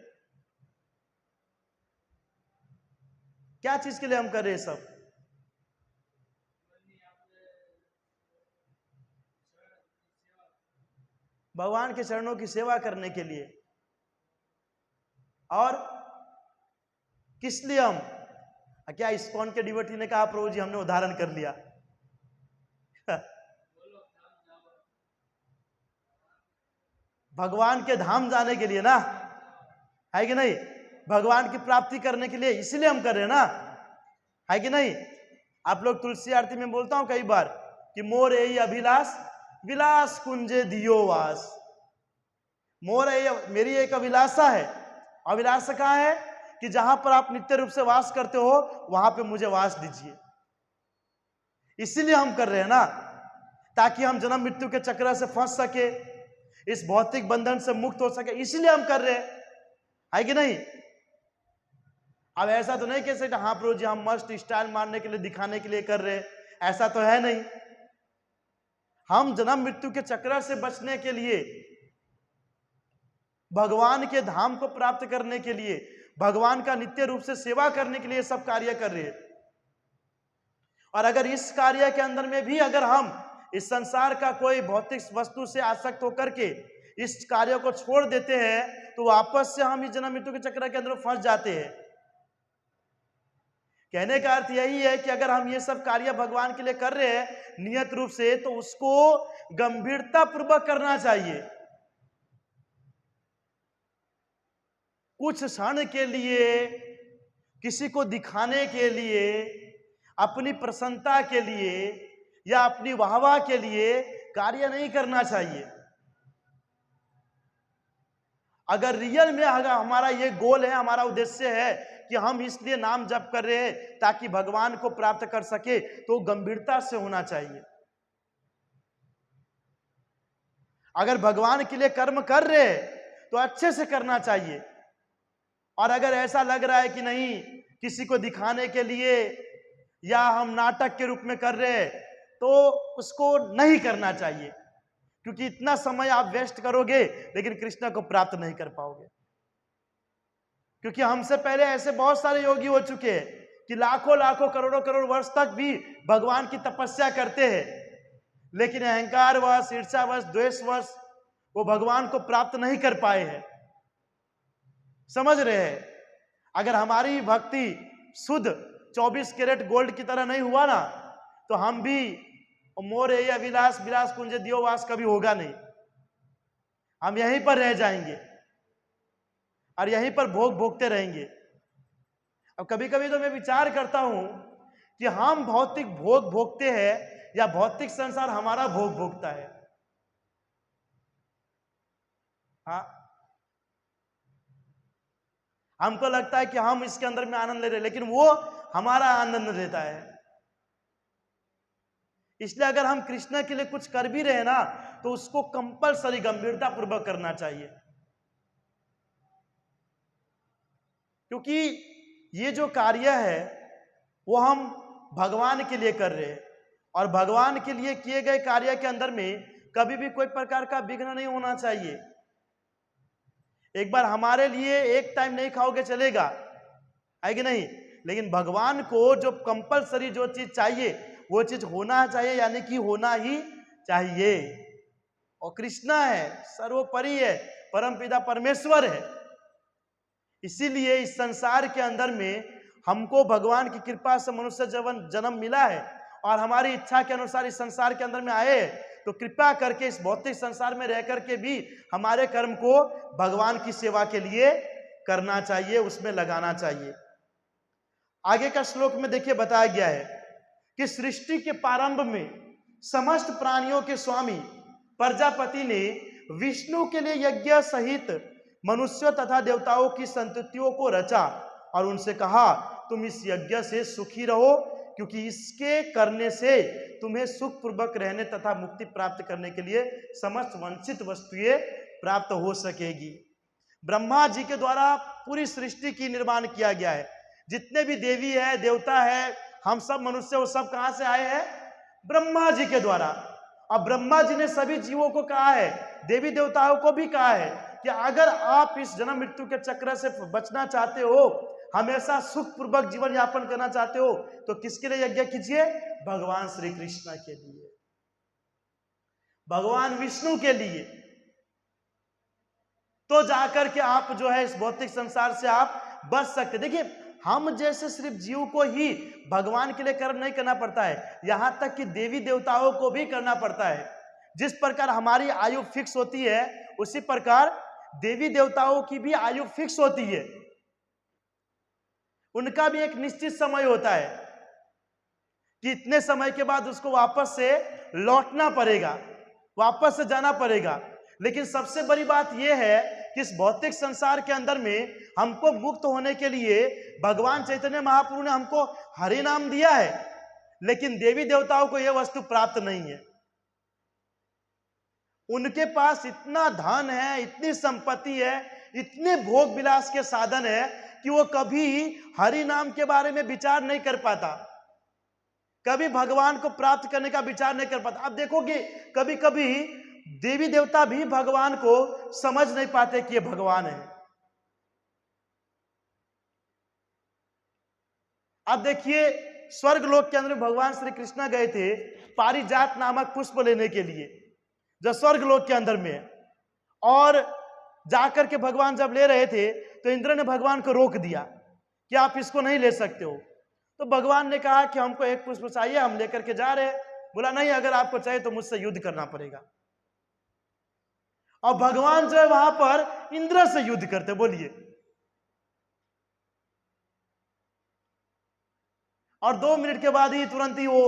A: क्या चीज के लिए हम कर रहे हैं सब? भगवान के चरणों की सेवा करने के लिए। और किस लिए हम? क्या इस्कॉन के डिवोटी ने कहा प्रभु जी हमने उदाहरण कर लिया? भगवान के धाम जाने के लिए ना, है कि नहीं? भगवान की प्राप्ति करने के लिए, इसलिए हम कर रहे हैं ना, है कि नहीं? आप लोग तुलसी आरती में बोलता हूं कई बार कि मोर यही अभिलाष विलास कुंजे दियो वास। मोर मेरी एक अभिलाषा है। अभिलाषा कहाँ है? कि जहां पर आप नित्य रूप से वास करते हो वहां पे मुझे वास दीजिए। इसीलिए हम कर रहे हैं ना, ताकि हम जन्म मृत्यु के चक्र से फंस सके, इस भौतिक बंधन से मुक्त हो सके, इसलिए हम कर रहे हैं, है कि नहीं? अब ऐसा तो नहीं कह सकते हाँ प्रभु जी हम मस्त स्टाइल मारने के लिए, दिखाने के लिए कर रहे हैं, ऐसा तो है नहीं। हम जन्म मृत्यु के चक्र से बचने के लिए, भगवान के धाम को प्राप्त करने के लिए, भगवान का नित्य रूप से सेवा करने के लिए सब कार्य कर रहे हैं। और अगर इस कार्य के अंदर में भी अगर हम इस संसार का कोई भौतिक वस्तु से आसक्त होकर के इस कार्य को छोड़ देते हैं तो वापस से हम इस जन्म मृत्यु के चक्र के अंदर फंस जाते हैं। कहने का अर्थ यही है कि अगर हम ये सब कार्य भगवान के लिए कर रहे हैं नियत रूप से, तो उसको गंभीरता पूर्वक करना चाहिए। कुछ क्षण के लिए, किसी को दिखाने के लिए, अपनी प्रसन्नता के लिए या अपनी वाहवाह के लिए कार्य नहीं करना चाहिए। अगर रियल में अगर हमारा ये गोल है, हमारा उद्देश्य है कि हम इसलिए नाम जप कर रहे हैं ताकि भगवान को प्राप्त कर सके, तो गंभीरता से होना चाहिए। अगर भगवान के लिए कर्म कर रहे हैं तो अच्छे से करना चाहिए। और अगर ऐसा लग रहा है कि नहीं किसी को दिखाने के लिए या हम नाटक के रूप में कर रहे हैं, तो उसको नहीं करना चाहिए, क्योंकि इतना समय आप वेस्ट करोगे लेकिन कृष्ण को प्राप्त नहीं कर पाओगे। क्योंकि हमसे पहले ऐसे बहुत सारे योगी हो चुके हैं कि लाखों लाखों करोड़ों करोड़ वर्ष तक भी भगवान की तपस्या करते हैं, लेकिन अहंकारवश, ईर्ष्यावश, द्वेषवश वो भगवान को प्राप्त नहीं कर पाए हैं। समझ रहे हैं? अगर हमारी भक्ति शुद्ध 24 कैरेट गोल्ड की तरह नहीं हुआ ना, तो हम भी मोर यही अभिलाष विलास कुंज दियो वास कभी होगा नहीं। हम यहीं पर रह जाएंगे और यहीं पर भोग भोगते रहेंगे। अब कभी कभी तो मैं विचार करता हूं कि हम भौतिक भोग भोगते हैं या भौतिक संसार हमारा भोग भोगता है। हाँ, हमको लगता है कि हम इसके अंदर में आनंद ले रहे हैं, लेकिन वो हमारा आनंद देता है। इसलिए अगर हम कृष्ण के लिए कुछ कर भी रहे ना, तो उसको कंपलसरी गंभीरता पूर्वक करना चाहिए, क्योंकि ये जो कार्य है वो हम भगवान के लिए कर रहे हैं। और भगवान के लिए किए गए कार्य के अंदर में कभी भी कोई प्रकार का विघ्न नहीं होना चाहिए। एक बार हमारे लिए एक टाइम नहीं खाओगे चलेगा, है कि नहीं, लेकिन भगवान को जो कंपलसरी जो चीज चाहिए वो चीज होना चाहिए, यानी कि होना ही चाहिए। और कृष्णा है, सर्वोपरि है, परमपिता परमेश्वर है। इसीलिए इस संसार के अंदर में हमको भगवान की कृपा से मनुष्य जन्म मिला है और हमारी इच्छा के अनुसार इस संसार के अंदर में आए, तो कृपया करके इस भौतिक संसार में रह करके भी हमारे कर्म को भगवान की सेवा के लिए करना चाहिए, उसमें लगाना चाहिए। आगे का श्लोक में देखिए बताया गया है कि सृष्टि के प्रारंभ में समस्त प्राणियों के स्वामी प्रजापति ने विष्णु के लिए यज्ञ सहित मनुष्यों तथा देवताओं की संततियों को रचा और उनसे कहा, तुम इस यज्ञ से सुखी रहो, क्योंकि इसके करने से तुम्हें सुख पूर्वक रहने तथा मुक्ति प्राप्त करने के लिए समस्त वंचित वस्तुएं प्राप्त हो सकेगी। ब्रह्मा जी के द्वारा पूरी सृष्टि की निर्माण किया गया है। जितने भी देवी है, देवता है, हम सब मनुष्य, वो सब कहां से आए हैं? ब्रह्मा जी के द्वारा। अब ब्रह्मा जी ने सभी जीवों को कहा है, देवी देवताओं को भी कहा है कि अगर आप इस जन्म मृत्यु के चक्र से बचना चाहते हो, हमेशा सुख पूर्वक जीवन यापन करना चाहते हो, तो किसके लिए यज्ञ कीजिए? भगवान श्री कृष्ण के लिए, भगवान विष्णु के लिए। तो जाकर के आप जो है इस भौतिक संसार से आप बच सकते। देखिए, हम जैसे सिर्फ जीव को ही भगवान के लिए कर्म नहीं करना पड़ता है, यहां तक कि देवी देवताओं को भी करना पड़ता है। जिस प्रकार हमारी आयु फिक्स होती है, उसी प्रकार देवी देवताओं की भी आयु फिक्स होती है। उनका भी एक निश्चित समय होता है कि इतने समय के बाद उसको वापस से लौटना पड़ेगा, वापस से जाना पड़ेगा। लेकिन सबसे बड़ी बात यह है कि इस भौतिक संसार के अंदर में हमको मुक्त होने के लिए भगवान चैतन्य महाप्रभु ने हमको हरि नाम दिया है, लेकिन देवी देवताओं को यह वस्तु प्राप्त नहीं है। उनके पास इतना धन है, इतनी संपत्ति है, इतने भोग विलास के साधन है कि वो कभी हरि नाम के बारे में विचार नहीं कर पाता, कभी भगवान को प्राप्त करने का विचार नहीं कर पाता। अब देखोगे कभी कभी देवी देवता भी भगवान को समझ नहीं पाते कि ये भगवान है। अब देखिए, स्वर्ग लोक के अंदर भगवान श्री कृष्ण गए थे पारिजात नामक पुष्प लेने के लिए, जो स्वर्ग लोक के अंदर में है। और जाकर के भगवान जब ले रहे थे तो इंद्र ने भगवान को रोक दिया कि आप इसको नहीं ले सकते हो। तो भगवान ने कहा कि हमको एक पुष्प चाहिए, हम लेकर के जा रहे हैं। बोला नहीं, अगर आपको चाहिए तो मुझसे युद्ध करना पड़ेगा। और भगवान जो है वहां पर इंद्र से युद्ध करते, बोलिए। और 2 मिनट के बाद ही तुरंत ही वो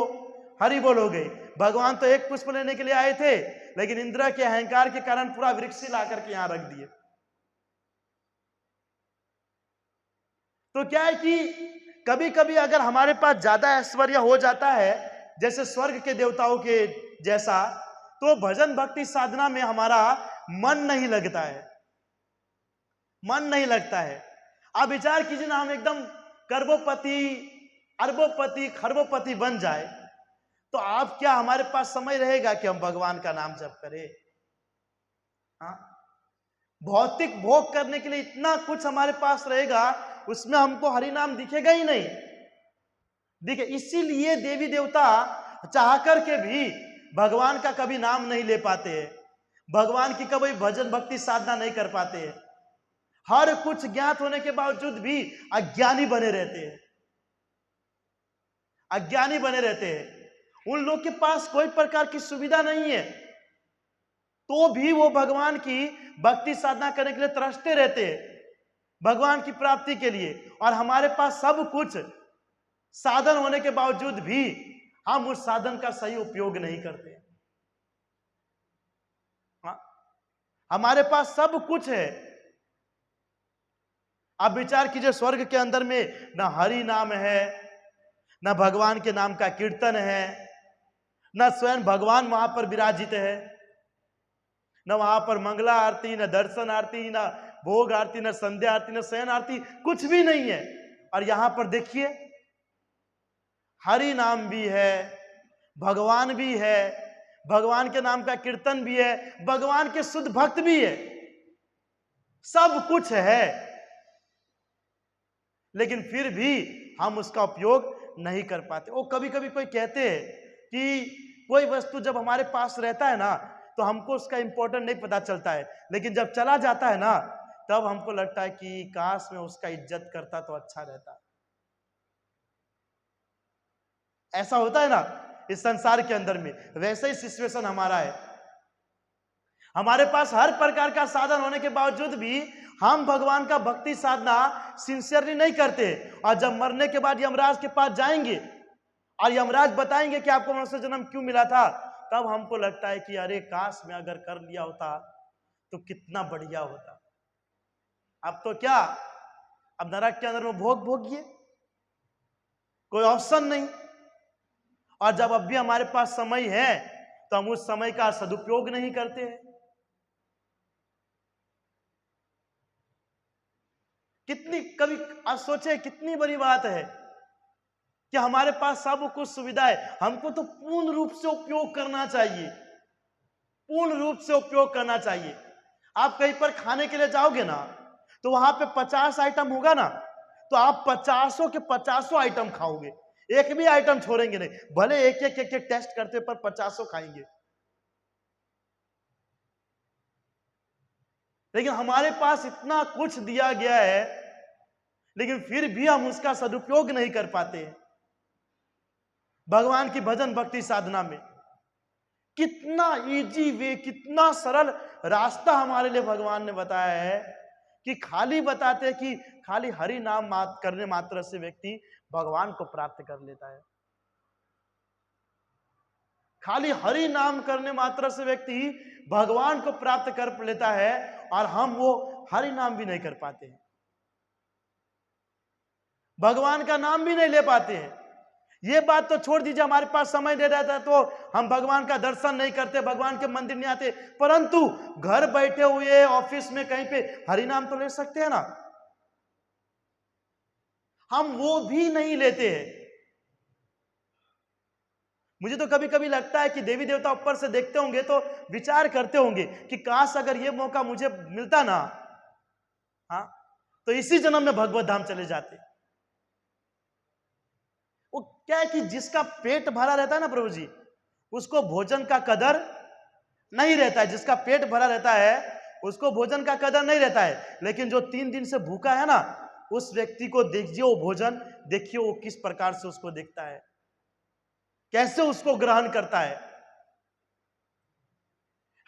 A: हरि बोल हो गई। भगवान तो एक पुष्प लेने के लिए आए थे, लेकिन इंद्र के अहंकार के कारण पूरा वृक्ष ला करके यहां रख दिए। तो क्या है कि कभी कभी अगर हमारे पास ज्यादा ऐश्वर्य हो जाता है, जैसे स्वर्ग के देवताओं के जैसा, तो भजन भक्ति साधना में हमारा मन नहीं लगता है, मन नहीं लगता है। आप विचार कीजिए ना, हम एकदम करोड़पति, अरबोपति, खरबोपति बन जाए, तो आप क्या हमारे पास समय रहेगा कि हम भगवान का नाम जप करें? हाँ, भौतिक भोग करने के लिए इतना कुछ हमारे पास रहेगा, उसमें हमको हरि नाम दिखेगा ही नहीं। देखिए, इसीलिए देवी देवता चाह करके भी भगवान का कभी नाम नहीं ले पाते हैं, भगवान की कभी भजन भक्ति साधना नहीं कर पाते हैं। हर कुछ ज्ञात होने के बावजूद भी अज्ञानी बने रहते हैं, अज्ञानी बने रहते हैं। उन लोग के पास कोई प्रकार की सुविधा नहीं है, तो भी वो भगवान की भक्ति साधना करने के लिए तरसते रहते हैं, भगवान की प्राप्ति के लिए। और हमारे पास सब कुछ साधन होने के बावजूद भी हम उस साधन का सही उपयोग नहीं करते। हाँ? हमारे पास सब कुछ है। आप विचार कीजिए, स्वर्ग के अंदर में ना हरि नाम है, ना भगवान के नाम का कीर्तन है, ना स्वयं भगवान वहां पर विराजित है, न वहां पर मंगला आरती, न दर्शन आरती, न भोग आरती, न संध्या आरती, न शयन आरती, कुछ भी नहीं है। और यहां पर देखिए, हरि नाम भी है, भगवान भी है, भगवान के नाम का कीर्तन भी है, भगवान के शुद्ध भक्त भी है, सब कुछ है, लेकिन फिर भी हम उसका उपयोग नहीं कर पाते। वो कभी कभी कोई कहते हैं कि कोई वस्तु जब हमारे पास रहता है ना, तो हमको उसका इंपॉर्टेंट नहीं पता चलता है, लेकिन जब चला जाता है ना, तब हमको लगता है कि काश में उसका इज्जत करता तो अच्छा रहता। ऐसा होता है ना, इस संसार के अंदर में, वैसे ही सिचुएशन हमारा है। हमारे पास हर प्रकार का साधन होने के बावजूद भी हम भगवान का भक्ति साधना सिंसियरली नहीं करते, और जब मरने के बाद यमराज के पास जाएंगे और यमराज बताएंगे कि आपको मनुष्य जन्म क्यों मिला था, तब हमको लगता है कि अरे काश मैं अगर कर लिया होता तो कितना बढ़िया होता। अब तो क्या, अब नरक के अंदर में भोग भोगिए, कोई ऑप्शन नहीं। और जब अब भी हमारे पास समय है तो हम उस समय का सदुपयोग नहीं करते हैं। कितनी, कभी आज सोचे कितनी बड़ी बात है कि हमारे पास सब कुछ सुविधा है, हमको तो पूर्ण रूप से उपयोग करना चाहिए, पूर्ण रूप से उपयोग करना चाहिए। आप कहीं पर खाने के लिए जाओगे ना, तो वहां पे 50 आइटम होगा ना, तो आप 50 के 50 आइटम खाओगे, एक भी आइटम छोड़ेंगे नहीं, भले एक एक टेस्ट करते पर 50 खाएंगे। लेकिन हमारे पास इतना कुछ दिया गया है, लेकिन फिर भी हम उसका सदुपयोग नहीं कर पाते। भगवान की भजन भक्ति साधना में कितना इजी वे, कितना सरल रास्ता हमारे लिए भगवान ने बताया है कि खाली बताते कि खाली हरि नाम करने मात्र से व्यक्ति भगवान को प्राप्त कर लेता है। खाली हरि नाम करने मात्र से व्यक्ति भगवान को प्राप्त कर लेता है, और हम वो हरि नाम भी नहीं कर पाते हैं, भगवान का नाम भी नहीं ले पाते हैं। ये बात तो छोड़ दीजिए, हमारे पास समय दे रहता है तो हम भगवान का दर्शन नहीं करते, भगवान के मंदिर नहीं आते, परंतु घर बैठे हुए ऑफिस में कहीं पे हरि नाम तो ले सकते हैं ना, हम वो भी नहीं लेते हैं। मुझे तो कभी कभी लगता है कि देवी देवता ऊपर से देखते होंगे तो विचार करते होंगे कि काश अगर ये मौका मुझे मिलता ना, हाँ, तो इसी जन्म में भगवत धाम चले जाते। वो क्या है कि जिसका पेट भरा रहता है ना प्रभु जी, उसको भोजन का कदर नहीं रहता है, जिसका पेट भरा रहता है उसको भोजन का कदर नहीं रहता है। लेकिन जो 3 दिन से भूखा है ना, उस व्यक्ति को देखिए वो भोजन, देखिए वो किस प्रकार से उसको देखता है, कैसे उसको ग्रहण करता है।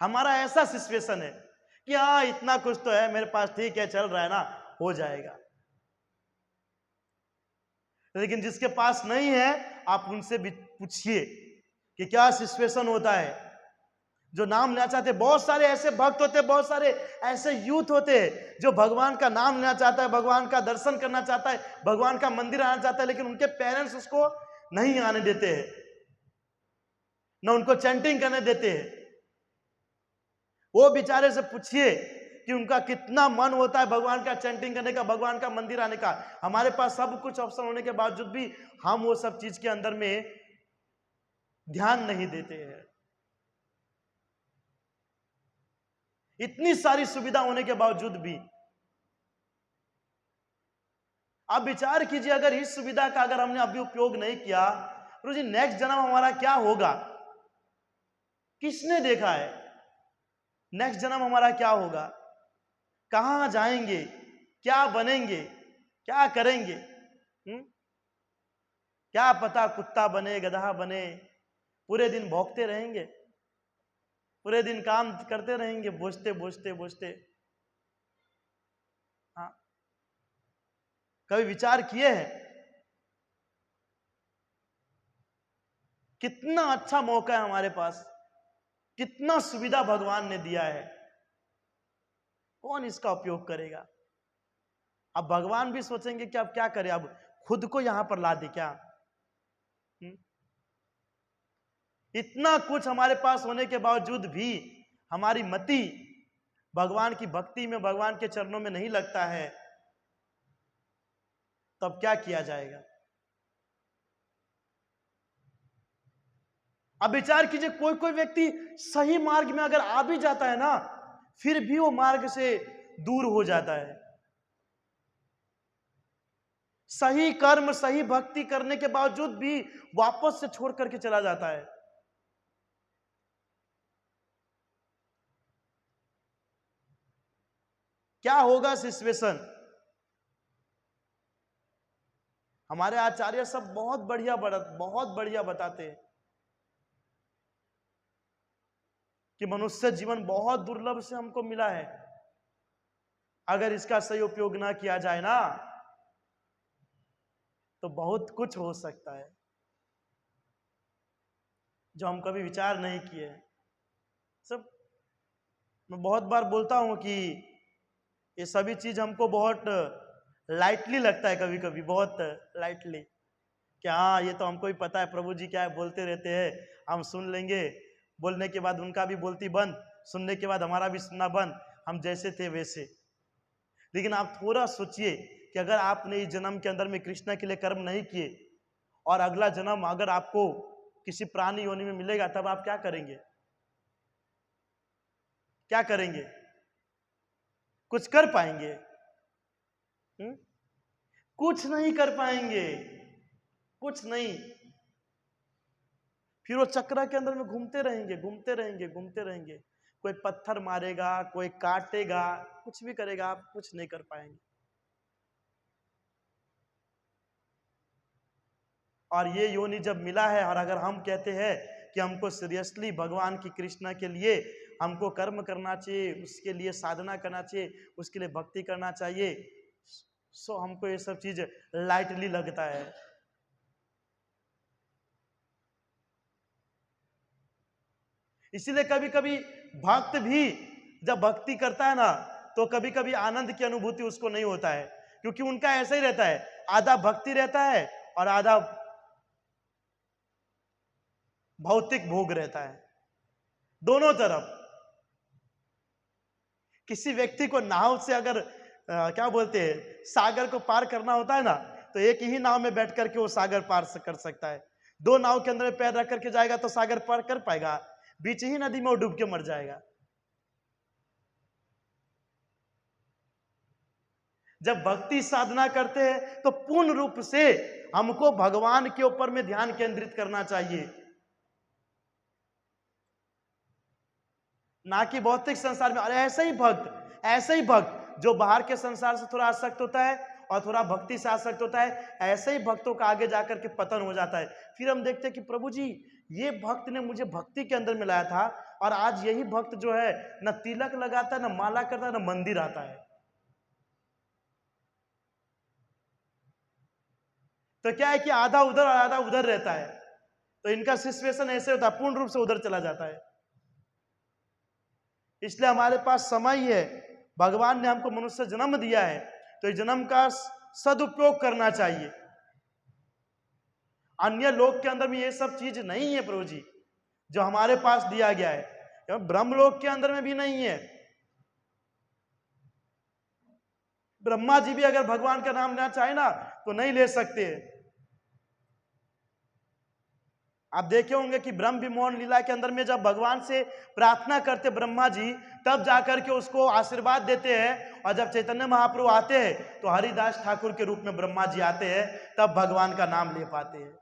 A: हमारा ऐसा सिचुएशन है कि हाँ इतना कुछ तो है मेरे पास, ठीक है चल रहा है ना, हो जाएगा। लेकिन जिसके पास नहीं है, आप उनसे भी पूछिए कि क्या सिचुएशन होता है। जो नाम लेना चाहते, बहुत सारे ऐसे भक्त होते, बहुत सारे ऐसे यूथ होते हैं जो भगवान का नाम लेना चाहता है, भगवान का दर्शन करना चाहता है, भगवान का मंदिर आना चाहता है, लेकिन उनके पेरेंट्स उसको नहीं आने देते हैं, न उनको चैंटिंग करने देते हैं। वो बेचारे से पूछिए कि उनका कितना मन होता है भगवान का चैंटिंग करने का, भगवान का मंदिर आने का। हमारे पास सब कुछ ऑप्शन होने के बावजूद भी हम वो सब चीज के अंदर में ध्यान नहीं देते हैं। इतनी सारी सुविधा होने के बावजूद भी आप विचार कीजिए, अगर इस सुविधा का अगर हमने अभी उपयोग नहीं किया, तो जी नेक्स्ट जन्म हमारा क्या होगा, किसने देखा है? नेक्स्ट जन्म हमारा क्या होगा, कहां जाएंगे, क्या बनेंगे, क्या करेंगे? क्या पता कुत्ता बने, गधा बने, पूरे दिन भौंकते रहेंगे, पूरे दिन काम करते रहेंगे, बोझते बोझते बोझते। हाँ, कभी विचार किए हैं? कितना अच्छा मौका है हमारे पास, कितना सुविधा भगवान ने दिया है, कौन इसका उपयोग करेगा? अब भगवान भी सोचेंगे कि अब क्या करें, अब खुद को यहां पर ला दे क्या? इतना कुछ हमारे पास होने के बावजूद भी हमारी मति भगवान की भक्ति में, भगवान के चरणों में नहीं लगता है, तब क्या किया जाएगा? अब विचार कीजिए, कोई कोई व्यक्ति सही मार्ग में अगर आ भी जाता है ना, फिर भी वो मार्ग से दूर हो जाता है। सही कर्म, सही भक्ति करने के बावजूद भी वापस से छोड़ करके चला जाता है। क्या होगा सिचुएशन? हमारे आचार्य सब बहुत बढ़िया बताते हैं कि मनुष्य जीवन बहुत दुर्लभ से हमको मिला है। अगर इसका सही उपयोग ना किया जाए ना तो बहुत कुछ हो सकता है जो हम कभी विचार नहीं किए। सब मैं बहुत बार बोलता हूं कि ये सभी चीज हमको बहुत लाइटली लगता है, कभी कभी बहुत लाइटली, कि हाँ ये तो हमको भी पता है, प्रभु जी क्या है बोलते रहते हैं, हम सुन लेंगे, बोलने के बाद उनका भी बोलती बंद, सुनने के बाद हमारा भी सुनना बंद, हम जैसे थे वैसे। लेकिन आप थोड़ा सोचिए कि अगर आपने इस जन्म के अंदर में कृष्ण के लिए कर्म नहीं किए और अगला जन्म अगर आपको किसी प्राणी योनि में मिलेगा, तब आप क्या करेंगे? क्या करेंगे? कुछ कर पाएंगे? कुछ नहीं कर पाएंगे, कुछ नहीं। फिर वो चक्र के अंदर में घूमते रहेंगे, घूमते रहेंगे, घूमते रहेंगे। कोई पत्थर मारेगा, कोई काटेगा, कुछ भी करेगा, आप कुछ नहीं कर पाएंगे। और ये योनि जब मिला है, और अगर हम कहते हैं कि हमको सीरियसली भगवान की कृष्ण के लिए हमको कर्म करना चाहिए, उसके लिए साधना करना चाहिए, उसके लिए भक्ति करना चाहिए, सो हमको ये सब चीज लाइटली लगता है। इसीलिए कभी कभी भक्त भी जब भक्ति करता है ना, तो कभी कभी आनंद की अनुभूति उसको नहीं होता है, क्योंकि उनका ऐसा ही रहता है, आधा भक्ति रहता है और आधा भौतिक भोग रहता है, दोनों तरफ। किसी व्यक्ति को नाव से अगर क्या बोलते हैं, सागर को पार करना होता है ना, तो एक ही नाव में बैठ करके वो सागर पार कर सकता है। दो नाव के अंदर पैर रख करके जाएगा तो सागर पार कर पाएगा? बीच ही नदी में वो डूब के मर जाएगा। जब भक्ति साधना करते हैं तो पूर्ण रूप से हमको भगवान के ऊपर में ध्यान केंद्रित करना चाहिए, ना कि भौतिक संसार में। और ऐसे ही भक्त जो बाहर के संसार से थोड़ा आसक्त होता है और थोड़ा भक्ति से आसक्त होता है, ऐसे ही भक्तों का आगे जाकर के पतन हो जाता है। फिर हम देखते हैं कि प्रभु जी, ये भक्त ने मुझे भक्ति के अंदर मिलाया था, और आज यही भक्त जो है न तिलक लगाता है, न माला करता है, न मंदिर आता है। तो क्या है कि आधा उधर और आधा उधर रहता है। तो इनका सिचुएशन ऐसे होता है, पूर्ण रूप से उधर चला जाता है। इसलिए हमारे पास समय है, भगवान ने हमको मनुष्य जन्म दिया है, तो इस जन्म का सदुपयोग करना चाहिए। अन्य लोक के अंदर में ये सब चीज नहीं है प्रभु जी, जो हमारे पास दिया गया है। ब्रह्मलोक के अंदर में भी नहीं है। ब्रह्मा जी भी अगर भगवान का नाम लेना चाहे ना तो नहीं ले सकते। आप देखे होंगे कि ब्रह्म विमोहन लीला के अंदर में जब भगवान से प्रार्थना करते ब्रह्मा जी, तब जाकर के उसको आशीर्वाद देते हैं। और जब चैतन्य महाप्रभु आते हैं तो हरिदास ठाकुर के रूप में ब्रह्मा जी आते हैं, तब भगवान का नाम ले पाते हैं।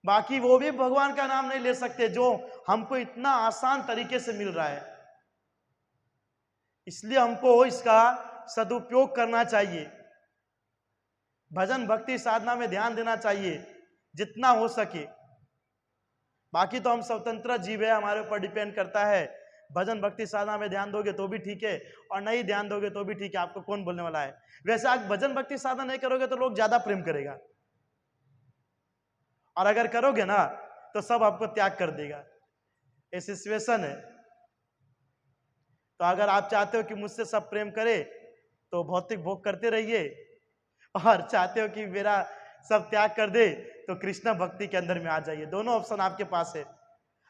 A: बाकी वो भी भगवान का नाम नहीं ले सकते, जो हमको इतना आसान तरीके से मिल रहा है। इसलिए हमको इसका सदुपयोग करना चाहिए, भजन भक्ति साधना में ध्यान देना चाहिए जितना हो सके। बाकी तो हम स्वतंत्र जीव है, हमारे ऊपर डिपेंड करता है। भजन भक्ति साधना में ध्यान दोगे तो भी ठीक है, और नहीं ध्यान दोगे तो भी ठीक है, आपको कौन बोलने वाला है। वैसे आप भजन भक्ति साधना नहीं करोगे तो लोग ज्यादा प्रेम करेगा, और अगर करोगे ना तो सब आपको त्याग कर देगा। ये सिचुएशन है। तो अगर आप चाहते हो कि मुझसे सब प्रेम करे तो भौतिक भोग करते रहिए, और चाहते हो कि मेरा सब त्याग कर दे तो कृष्ण भक्ति के अंदर में आ जाइए। दोनों ऑप्शन आपके पास है।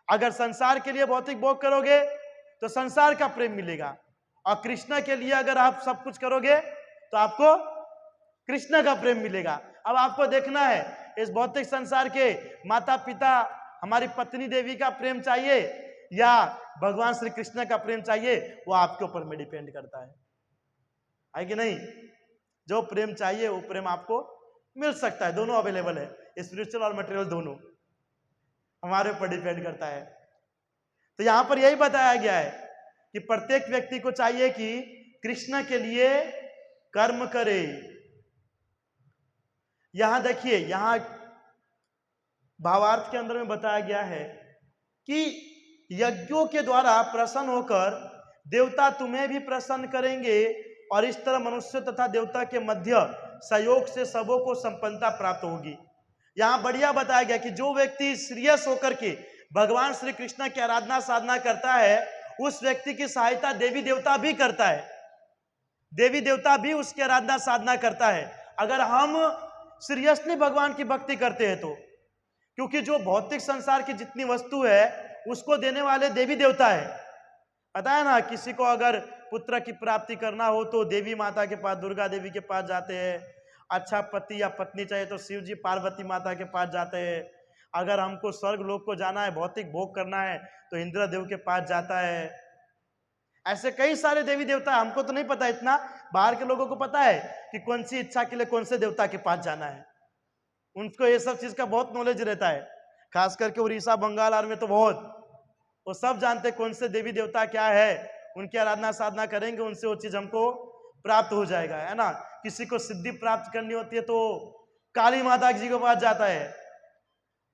A: अगर संसार के लिए भौतिक भोग करोगे तो संसार का प्रेम मिलेगा, और कृष्ण के लिए अगर आप सब कुछ करोगे तो आपको कृष्ण का प्रेम मिलेगा। अब आपको देखना है, इस भौतिक संसार के माता पिता, हमारी पत्नी देवी का प्रेम चाहिए या भगवान श्री कृष्ण का प्रेम चाहिए, वो आपके ऊपर में डिपेंड करता है कि नहीं। जो प्रेम चाहिए वो प्रेम आपको मिल सकता है, दोनों अवेलेबल है, स्पिरिचुअल और मटेरियल दोनों, हमारे ऊपर डिपेंड करता है। तो यहां पर यही बताया गया है कि प्रत्येक व्यक्ति को चाहिए कि कृष्ण के लिए कर्म करे। यहां देखिए, यहां भावार्थ के अंदर में बताया गया है कि यज्ञों के द्वारा प्रसन्न होकर देवता तुम्हें भी प्रसन्न करेंगे और इस तरह मनुष्य तथा देवता के मध्य सहयोग से सबों को संपन्नता प्राप्त होगी। यहां बढ़िया बताया गया कि जो व्यक्ति सीरियस होकर के भगवान श्री कृष्ण की आराधना साधना करता है, उस व्यक्ति की सहायता देवी देवता भी करता है, देवी देवता भी उसकी आराधना साधना करता है, अगर हम सीरियसली भगवान की भक्ति करते हैं तो। क्योंकि जो भौतिक संसार की जितनी वस्तु है उसको देने वाले देवी देवता है। पता है ना, किसी को अगर पुत्र की प्राप्ति करना हो तो देवी माता के पास, दुर्गा देवी के पास जाते हैं। अच्छा पति या पत्नी चाहिए तो शिव जी पार्वती माता के पास जाते हैं। अगर हमको स्वर्ग लोक को जाना है, भौतिक भोग करना है तो इंद्र देव के पास जाता है। ऐसे कई सारे देवी देवता, हमको तो नहीं पता इतना, बाहर के लोगों को पता है कि कौन सी इच्छा के लिए कौन से देवता के पास जाना है। उनको ये सब चीज का बहुत नॉलेज रहता है, खास करके उड़ीसा बंगाल आर में तो बहुत, वो सब जानते कौन से देवी देवता क्या है, उनकी आराधना साधना करेंगे उनसे वो चीज हमको प्राप्त हो जाएगा, है ना। किसी को सिद्धि प्राप्त करनी होती है तो काली माता जी के पास जाता है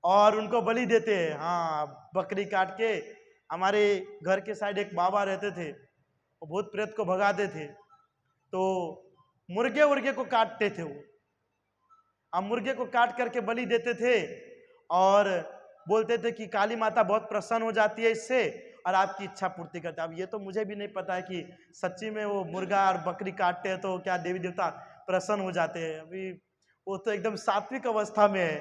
A: और उनको बलि देते हैं। हाँ, बकरी काट के, हमारे घर के साइड एक बाबा रहते थे, वो भूत प्रेत को भगाते थे, तो मुर्गे उर्गे को काटते थे वो। अब मुर्गे को काट करके बलि देते थे और बोलते थे कि काली माता बहुत प्रसन्न हो जाती है इससे और आपकी इच्छा पूर्ति करते हैं। अब ये तो मुझे भी नहीं पता है कि सच्ची में वो मुर्गा और बकरी काटते हैं तो क्या देवी देवता प्रसन्न हो जाते हैं। अभी वो तो एकदम सात्विक अवस्था में है,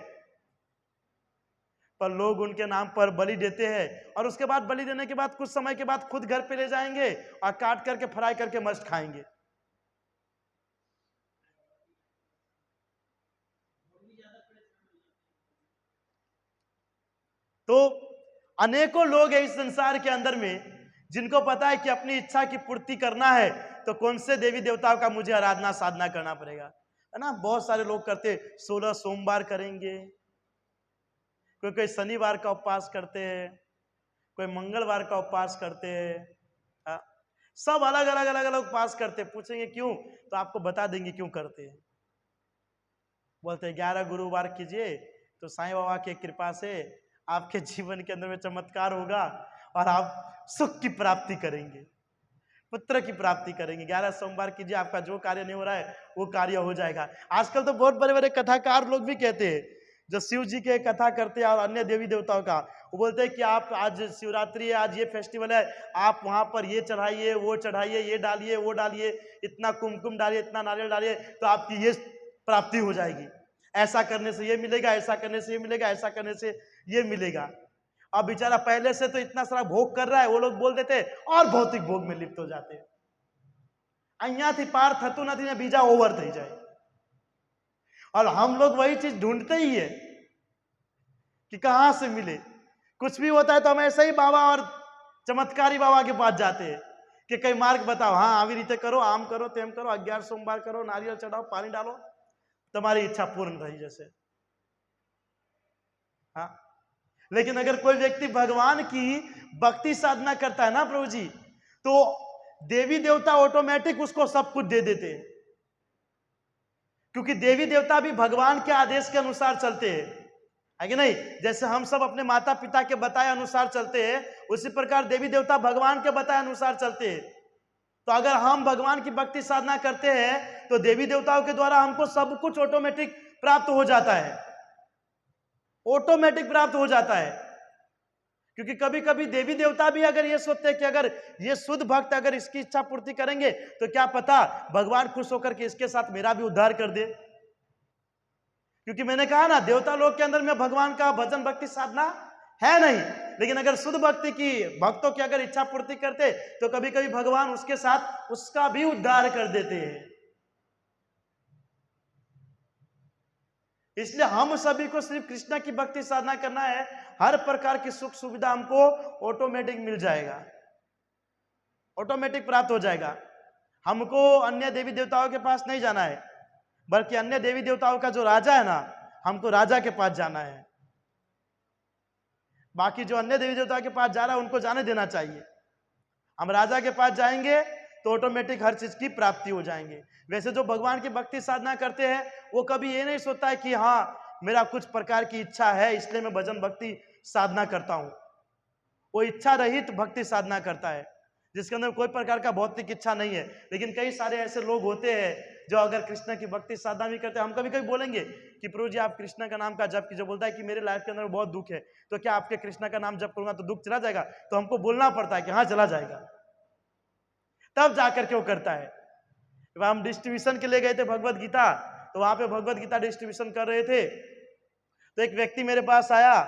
A: पर लोग उनके नाम पर बलि देते हैं और उसके बाद बलि देने के बाद कुछ समय के बाद खुद घर पे ले जाएंगे और काट करके फ्राई करके मस्त खाएंगे। तो अनेकों लोग हैं इस संसार के अंदर में जिनको पता है कि अपनी इच्छा की पूर्ति करना है तो कौन से देवी देवताओं का मुझे आराधना साधना करना पड़ेगा, है ना। बहुत सारे लोग करते 16 सोमवार करेंगे, कोई शनिवार का उपवास करते हैं, कोई मंगलवार का उपवास करते हैं, सब अलग अलग अलग अलग उपवास करते हैं। पूछेंगे क्यों, तो आपको बता देंगे क्यों करते हैं। बोलते हैं 11 गुरुवार कीजिए तो साईं बाबा की कृपा से आपके जीवन के अंदर में चमत्कार होगा और आप सुख की प्राप्ति करेंगे, पुत्र की प्राप्ति करेंगे। 11 सोमवार कीजिए, आपका जो कार्य नहीं हो रहा है वो कार्य हो जाएगा। आजकल तो बहुत बड़े बड़े कथाकार लोग भी कहते हैं, जो शिव जी के कथा करते हैं और अन्य देवी देवताओं का, वो बोलते हैं कि आप आज शिवरात्रि है, आज ये फेस्टिवल है, आप वहां पर ये चढ़ाइए, वो चढ़ाइए, ये डालिए, वो डालिए, इतना कुमकुम डालिए, इतना नारियल डालिए, तो आपकी ये प्राप्ति हो जाएगी। ऐसा करने से ये मिलेगा, ऐसा करने से ये मिलेगा, ऐसा करने से ये मिलेगा। अब बेचारा पहले से तो इतना सारा भोग कर रहा है, वो लोग बोल देते और भौतिक भोग में लिप्त हो जाते हैं। अहिया थी पार थतु नथी ने बीजा ओवर थी जाए, और हम लोग वही चीज ढूंढते ही है कि कहां से मिले। कुछ भी होता है तो हम ऐसे ही बाबा और चमत्कारी बाबा के पास जाते हैं कि कई मार्ग बताओ, हाँ आवी रीते करो, आम करो, तेम करो, 11 सोमवार करो, नारियल चढ़ाओ, पानी डालो, तुम्हारी इच्छा पूर्ण रही जैसे। हाँ, लेकिन अगर कोई व्यक्ति भगवान की भक्ति साधना करता है ना प्रभु जी, तो देवी देवता ऑटोमेटिक उसको सब कुछ दे देते हैं, क्योंकि देवी देवता भी भगवान के आदेश के अनुसार चलते हैं, है कि नहीं। जैसे हम सब अपने माता पिता के बताए अनुसार चलते हैं, उसी प्रकार देवी देवता भगवान के बताए अनुसार चलते हैं। तो अगर हम भगवान की भक्ति साधना करते हैं तो देवी देवताओं के द्वारा हमको सब कुछ ऑटोमेटिक प्राप्त हो जाता है, ऑटोमेटिक प्राप्त हो जाता है। क्योंकि कभी कभी देवी देवता भी अगर ये सोचते हैं कि अगर ये शुद्ध भक्त अगर इसकी इच्छा पूर्ति करेंगे तो क्या पता भगवान खुश होकर के इसके साथ मेरा भी उद्धार कर दे। क्योंकि मैंने कहा ना, देवता लोग के अंदर में भगवान का भजन भक्ति साधना है नहीं, लेकिन अगर शुद्ध भक्ति की भक्तों की अगर इच्छा पूर्ति करते तो कभी कभी भगवान उसके साथ उसका भी उद्धार कर देते हैं। इसलिए हम सभी को सिर्फ कृष्ण की भक्ति साधना करना है, हर प्रकार की सुख सुविधा हमको ऑटोमेटिक मिल जाएगा, ऑटोमेटिक प्राप्त हो जाएगा। हमको अन्य देवी देवताओं के पास नहीं जाना है, बल्कि अन्य देवी देवताओं का जो राजा है ना, हमको राजा के पास जाना है। बाकी जो अन्य देवी देवताओं के पास जा रहा है उनको जाने देना चाहिए। हम राजा के पास जाएंगे तो ऑटोमेटिक हर चीज की प्राप्ति हो जाएंगे। वैसे जो भगवान की भक्ति साधना करते हैं वो कभी ये नहीं सोचता है कि हाँ मेरा कुछ प्रकार की इच्छा है इसलिए मैं भजन भक्ति साधना करता हूं। वो इच्छा रहित भक्ति साधना करता है, जिसके अंदर कोई प्रकार का भौतिक इच्छा नहीं है। लेकिन कई सारे ऐसे लोग होते हैं जो अगर कृष्ण की भक्ति साधना भी करते हैं, हम कभी कभी बोलेंगे कि प्रभु जी आप कृष्ण का नाम का जप कीजिए, बोलता है कि मेरे लाइफ के अंदर बहुत दुख है, तो क्या आपके कृष्ण का नाम जप करूंगा तो दुख चला जाएगा? तो हमको बोलना पड़ता है कि हाँ चला जाएगा, तब जाकर के वो करता है। हम डिस्ट्रीब्यूशन के लिए गए थे भगवत गीता, तो वहां पे भगवत गीता डिस्ट्रीब्यूशन कर रहे थे, तो एक व्यक्ति मेरे पास आया,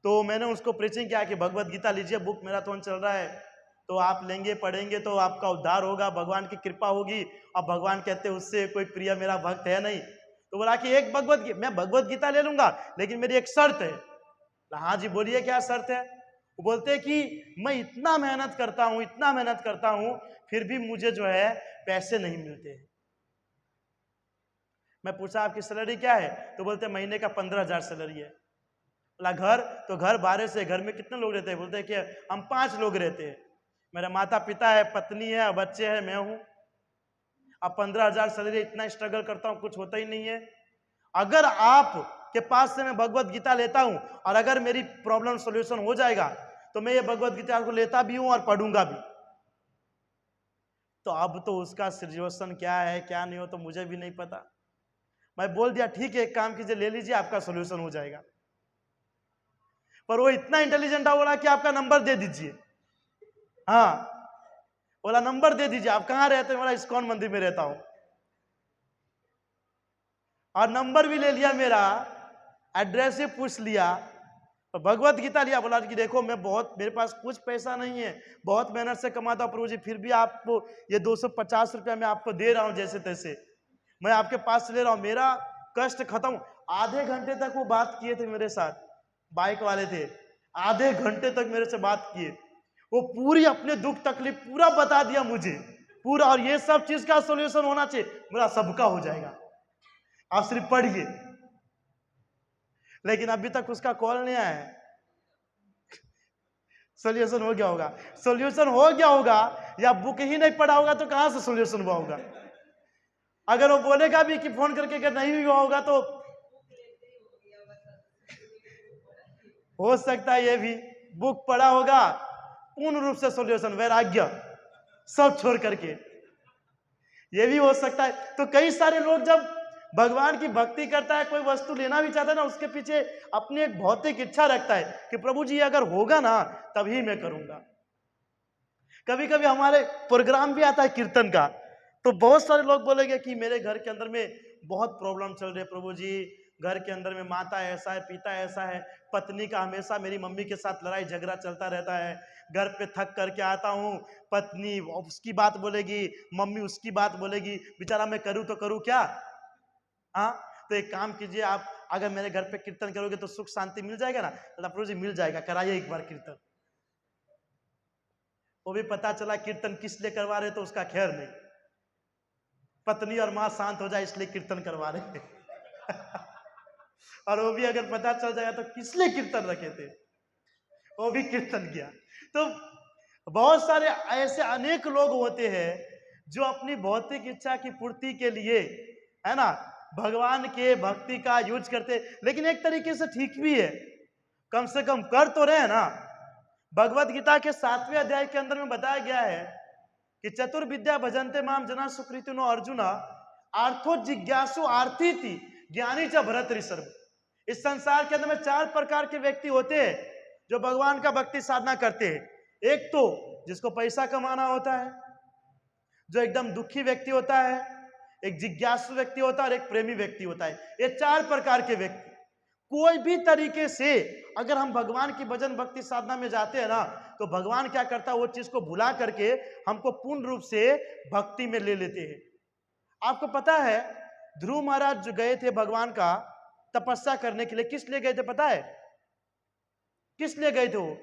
A: तो मैंने उसको प्रीचिंग किया कि भगवत गीता लीजिए, बुक मैराथन चल रहा है, तो आप लेंगे पढ़ेंगे तो आपका उद्धार होगा, भगवान की कृपा होगी। और भगवान कहते हैं उससे कोई प्रिय मेरा भक्त है नहीं। तो बोला कि एक मैं भगवत गीता ले लूंगा, लेकिन मेरी एक शर्त है। हाँ जी बोलिए क्या शर्त है? वो बोलते हैं कि मैं इतना मेहनत करता हूं, फिर भी मुझे जो है पैसे नहीं मिलते हैं। मैं पूछा आपकी सैलरी क्या है? तो बोलते महीने का 15,000 सैलरी है। बोला घर? तो घर 12 से, घर में कितने लोग रहते हैं? बोलते हैं कि हम 5 लोग रहते हैं, मेरा माता पिता है, पत्नी है, बच्चे हैं, मैं हूं। अब 15,000 सैलरी, इतना स्ट्रगल करता हूं, कुछ होता ही नहीं है। अगर आप के पास से मैं भगवत गीता लेता हूं और अगर मेरी प्रॉब्लम सॉल्यूशन हो जाएगा तो मैं ये भगवत गीता को लेता भी हूं और पढ़ूंगा भी। तो अब तो उसका सिचुएशन क्या है क्या नहीं हो तो मुझे भी नहीं पता। मैं बोल दिया ठीक है, एक काम कीजिए, ले लीजिए, आपका सॉल्यूशन हो जाएगा। पर वो इतना इंटेलिजेंट है, बोला कि आपका नंबर दे दीजिए। हाँ, बोला नंबर दे दीजिए, आप कहां रहते हैं? बोला इस्कॉन मंदिर में रहता हूं। और नंबर भी ले लिया, मेरा एड्रेस भी पूछ लिया, और भगवत गीता लिया। बोला कि देखो मैं मेरे पास कुछ पैसा नहीं है, बहुत मेहनत से कमाता हूं प्रभु जी, फिर भी आपको ये 250 रुपया मैं आपको दे रहा हूं, जैसे तैसे मैं आपके पास से ले रहा हूं, मेरा कष्ट खत्म। आधे घंटे तक वो बात किए थे मेरे साथ, बाइक वाले थे, आधे घंटे तक मेरे से बात किए। वो पूरी अपने दुख तकलीफ पूरा बता दिया मुझे, पूरा। और ये सब चीज का सॉल्यूशन होना चाहिए, मेरा सबका हो जाएगा, आप सिर्फ पढ़िए। लेकिन अभी तक उसका कॉल नहीं आया है। सॉल्यूशन हो गया होगा, सॉल्यूशन हो गया होगा, या बुक ही नहीं पढ़ा होगा तो कहां से सॉल्यूशन हुआ होगा? अगर वो बोलेगा भी कि फोन करके अगर नहीं हुआ होगा तो हो सकता है ये भी बुक पढ़ा होगा, पूर्ण रूप से सॉल्यूशन, वैराग्य सब छोड़ करके, ये भी हो सकता है। तो कई सारे लोग जब भगवान की भक्ति करता है, कोई वस्तु लेना भी चाहता है ना, उसके पीछे अपनी एक भौतिक इच्छा रखता है कि प्रभु जी अगर होगा ना तभी मैं करूंगा। कभी कभी हमारे प्रोग्राम भी आता है कीर्तन का, तो बहुत सारे लोग बोलेंगे कि मेरे घर के अंदर में बहुत प्रॉब्लम चल रही है प्रभु जी, घर के अंदर में माता ऐसा है, पिता ऐसा है, पत्नी का हमेशा मेरी मम्मी के साथ लड़ाई झगड़ा चलता रहता है, घर पे थक करके आता हूँ, पत्नी उसकी बात बोलेगी, मम्मी उसकी बात बोलेगी, बेचारा मैं करूँ तो करूँ क्या? हाँ, तो एक काम कीजिए, आप अगर मेरे घर पे कीर्तन करोगे तो सुख शांति मिल जाएगा ना? तो प्रभु जी मिल जाएगा, कराइए एक बार कीर्तन। वो भी पता चला कीर्तन किस लिए करवा रहे तो उसका खैर नहीं, पत्नी और मां शांत हो जाए इसलिए कीर्तन करवा रहे और वो भी अगर पता चल जाएगा तो किस लिए कीर्तन रखे थे, वो भी कीर्तन किया। तो बहुत सारे ऐसे अनेक लोग होते हैं जो अपनी भौतिक इच्छा की पूर्ति के लिए, है ना, भगवान के भक्ति का यूज करते, लेकिन एक तरीके से ठीक भी है, कम से कम कर तो रहे ना। भगवत गीता के 7वें अध्याय के अंदर में बताया गया है कि चतुर्विद्या भजन्ते माम जना सुकृतिनो अर्जुन आर्थो जिज्ञासु आर्थी थी ज्ञानी च भरत ऋषभ। इस संसार के अंदर में 4 प्रकार के व्यक्ति होते हैं जो भगवान का भक्ति साधना करते हैं। एक तो जिसको पैसा कमाना होता है, जो एकदम दुखी व्यक्ति होता है, एक जिज्ञासु व्यक्ति होता है और एक प्रेमी व्यक्ति होता है। ये 4 प्रकार के व्यक्ति कोई भी तरीके से अगर हम भगवान की भजन भक्ति साधना में जाते हैं ना, तो भगवान क्या करता है, वो चीज को भुला करके हमको पूर्ण रूप से भक्ति में ले लेते हैं। आपको पता है ध्रुव महाराज जो गए थे भगवान का तपस्या करने के लिए, किस लिए गए थे पता है? किस लिए गए थे वो?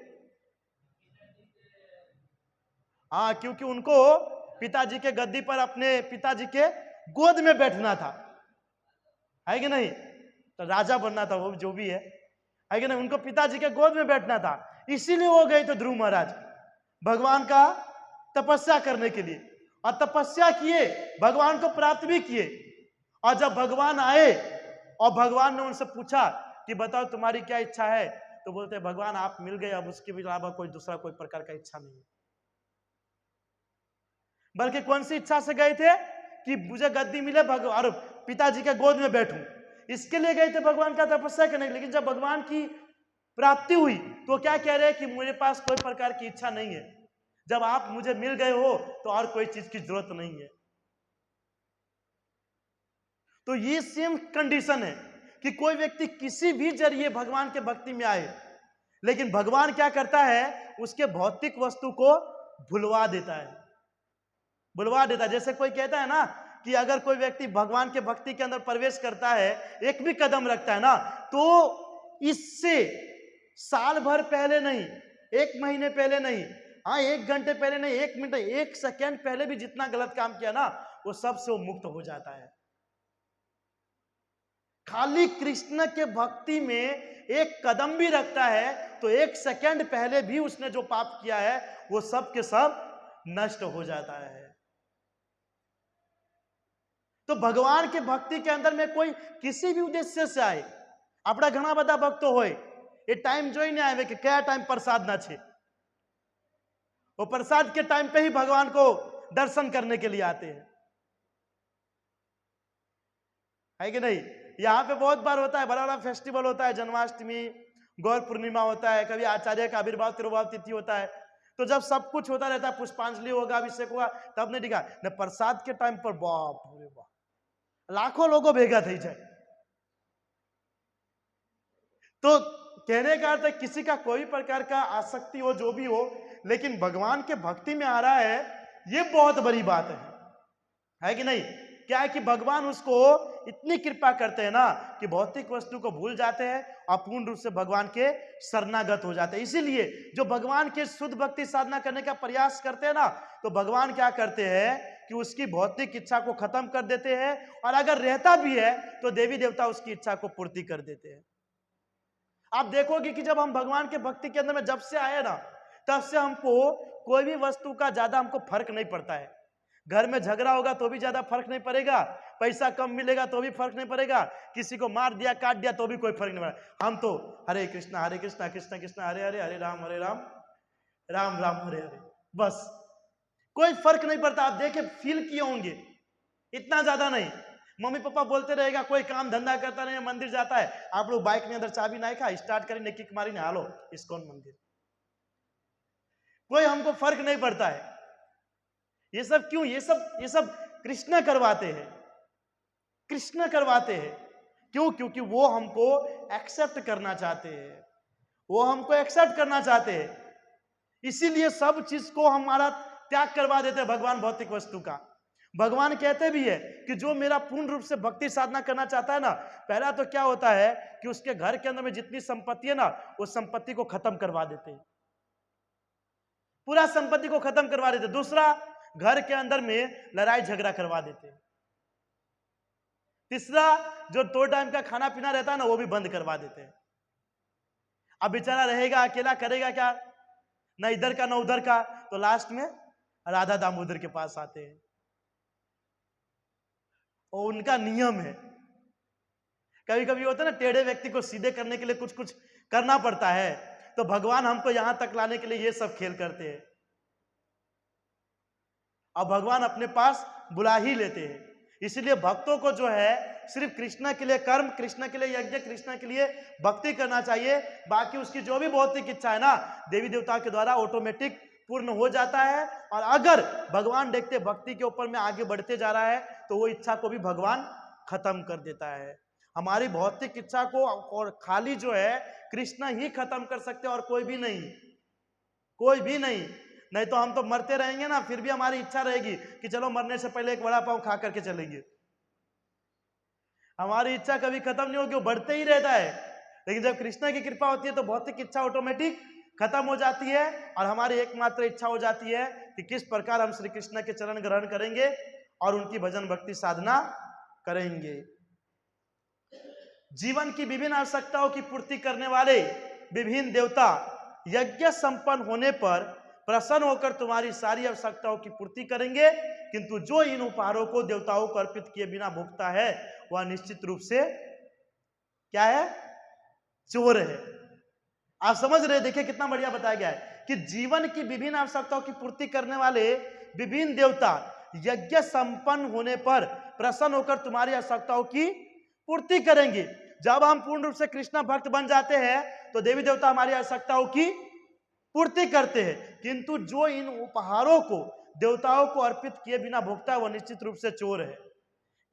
A: हाँ, क्योंकि उनको पिताजी के गद्दी पर अपने पिताजी के गोद में बैठना था, है कि नहीं? तो राजा बनना था, वो जो भी है कि नहीं, उनको पिताजी के गोद में बैठना था, इसीलिए वो गए थे ध्रुव महाराज भगवान का तपस्या करने के लिए। और तपस्या किए, भगवान को प्राप्त भी किए। और जब भगवान आए और भगवान ने उनसे पूछा कि बताओ तुम्हारी क्या इच्छा है, तो बोलते हैं भगवान आप मिल गए, अब उसके अलावा कोई दूसरा कोई प्रकार का इच्छा नहीं है। बल्कि कौन सी इच्छा से गए थे कि मुझे गद्दी मिले भगवान और पिताजी के गोद में बैठूं, इसके लिए गए थे भगवान का तपस्या करने। लेकिन जब भगवान की प्राप्ति हुई तो क्या कह रहे हैं कि मेरे पास कोई प्रकार की इच्छा नहीं है, जब आप मुझे मिल गए हो तो और कोई चीज की जरूरत नहीं है। तो ये सेम कंडीशन है कि कोई व्यक्ति किसी भी जरिए भगवान के भक्ति में आए, लेकिन भगवान क्या करता है, उसके भौतिक वस्तु को भुलवा देता है, भुलवा देता है। जैसे कोई कहता है ना कि अगर कोई व्यक्ति भगवान के भक्ति के अंदर प्रवेश करता है, एक भी कदम रखता है ना, तो इससे साल भर पहले नहीं, एक महीने पहले नहीं, हाँ एक घंटे पहले नहीं, एक मिनट, एक सेकेंड पहले भी जितना गलत काम किया ना, वो सबसे वो मुक्त हो जाता है। खाली कृष्ण के भक्ति में एक कदम भी रखता है तो एक सेकेंड पहले भी उसने जो पाप किया है वो सब के सब नष्ट हो जाता है। तो भगवान के भक्ति के अंदर में कोई किसी भी उद्देश्य से आए, अपना घना बड़ा भक्त होए, ये टाइम जो ही नहीं आए कि क्या टाइम प्रसाद ना छे, वो प्रसाद के टाइम पे ही भगवान को दर्शन करने के लिए आते हैं, है कि नहीं। यहाँ पे बहुत बार होता है, बड़ा बड़ा फेस्टिवल होता है, जन्माष्टमी, गौर पूर्णिमा होता है, कभी आचार्य का आविर्भाव तिरुभाव तिथि होता है, तो जब सब कुछ होता रहता है, पुष्पांजलि होगा, अभिषेक होगा, तब नहीं दिखा न प्रसाद के टाइम पर बाप रे बाप लाखों लोगों भेगा थी जाए। तो कहने का अर्थ है किसी का कोई प्रकार का आसक्ति हो, जो भी हो, लेकिन भगवान के भक्ति में आ रहा है, ये बहुत बड़ी बात है कि नहीं। क्या है कि भगवान उसको इतनी कृपा करते हैं ना कि भौतिक वस्तु को भूल जाते हैं और पूर्ण रूप से भगवान के शरणागत हो जाते हैं। इसीलिए जो भगवान के शुद्ध भक्ति साधना करने का प्रयास करते हैं ना, तो भगवान क्या करते हैं कि उसकी भौतिक इच्छा को खत्म कर देते हैं, और अगर रहता भी है तो देवी देवता उसकी इच्छा को पूर्ति कर देते हैं। आप देखोगे कि जब हम भगवान के भक्ति के अंदर में जब से आए ना, तब से हमको कोई भी वस्तु का ज्यादा हमको फर्क नहीं पड़ता है। घर में झगड़ा होगा तो भी ज्यादा फर्क नहीं पड़ेगा, पैसा कम मिलेगा तो भी फर्क नहीं पड़ेगा, किसी को मार दिया काट दिया तो भी कोई फर्क नहीं पड़ेगा। हम तो हरे कृष्णा कृष्ण कृष्ण हरे हरे, हरे राम राम राम हरे हरे, बस कोई फर्क नहीं पड़ता। आप देखे फील किए होंगे, इतना ज्यादा नहीं। मम्मी पापा बोलते रहेगा, कोई काम धंधा करता नहीं, मंदिर जाता है, आप लोग बाइक में अंदर चाबी नहीं खा, स्टार्ट करेंगे किक मारी ने हालो इस्कॉन मंदिर, कोई हमको फर्क नहीं पड़ता है। ये सब क्यों? ये सब कृष्ण करवाते हैं, कृष्ण करवाते हैं। क्यों? क्योंकि वो हमको एक्सेप्ट करना चाहते हैं, वो हमको एक्सेप्ट करना चाहते हैं, इसीलिए सब चीज को हमारा त्याग करवा देते हैं भगवान भौतिक वस्तु का। भगवान कहते भी है कि जो मेरा पूर्ण रूप से भक्ति साधना करना चाहता है ना, पहला तो क्या होता है कि उसके घर के अंदर में जितनी संपत्ति है ना, उस संपत्ति को खत्म करवा देते हैं, पूरा संपत्ति को खत्म करवा देते। दूसरा, घर के अंदर में लड़ाई झगड़ा करवा देते हैं। तीसरा, जो 2 टाइम का खाना पीना रहता है ना, वो भी बंद करवा देते हैं। अब बेचारा रहेगा अकेला, करेगा क्या, ना इधर का ना उधर का, तो लास्ट में राधा दामोदर के पास आते हैं, और उनका नियम है। कभी कभी होता है ना, टेढ़े व्यक्ति को सीधे करने के लिए कुछ कुछ करना पड़ता है, तो भगवान हमको यहां तक लाने के लिए ये सब खेल करते हैं, और भगवान अपने पास बुला ही लेते हैं। इसलिए भक्तों को जो है सिर्फ कृष्ण के लिए कर्म, कृष्ण के लिए यज्ञ, कृष्ण के लिए भक्ति करना चाहिए। बाकी उसकी जो भी भौतिक इच्छा है ना, देवी देवता के द्वारा ऑटोमेटिक पूर्ण हो जाता है। और अगर भगवान देखते भक्ति के ऊपर में आगे बढ़ते जा रहा है, तो वो इच्छा को भी भगवान खत्म कर देता है। हमारी भौतिक इच्छा को और खाली जो है कृष्ण ही खत्म कर सकते हैं, और कोई भी नहीं, कोई भी नहीं। नहीं तो हम तो मरते रहेंगे ना, फिर भी हमारी इच्छा रहेगी कि चलो मरने से पहले एक वड़ा पाव खा करके चलेंगे। हमारी इच्छा कभी खत्म नहीं होगी, वो बढ़ते ही रहता है। लेकिन जब कृष्ण की कृपा होती है तो भौतिक इच्छा ऑटोमेटिक खत्म हो जाती है, और हमारी एकमात्र इच्छा हो जाती है कि किस प्रकार हम श्री कृष्ण के चरण ग्रहण करेंगे और उनकी भजन भक्ति साधना करेंगे। जीवन की विभिन्न आवश्यकताओं की पूर्ति करने वाले विभिन्न देवता यज्ञ संपन्न होने पर प्रसन्न होकर तुम्हारी सारी आवश्यकताओं की पूर्ति करेंगे, किंतु जो इन उपहारों को देवताओं को अर्पित किए बिना भुगता है, वह निश्चित रूप से क्या है? चोर है। आप समझ रहे, देखिए कितना बढ़िया बताया गया है कि जीवन की विभिन्न आवश्यकताओं की पूर्ति करने वाले विभिन्न देवता यज्ञ संपन्न होने पर प्रसन्न होकर तुम्हारी आवश्यकताओं की पूर्ति करेंगे। जब हम पूर्ण रूप से कृष्ण भक्त बन जाते हैं तो देवी देवता हमारी आवश्यकताओं की पूर्ति करते हैं, किंतु जो इन उपहारों को देवताओं को अर्पित किए बिना भोगता है वह निश्चित रूप से चोर है।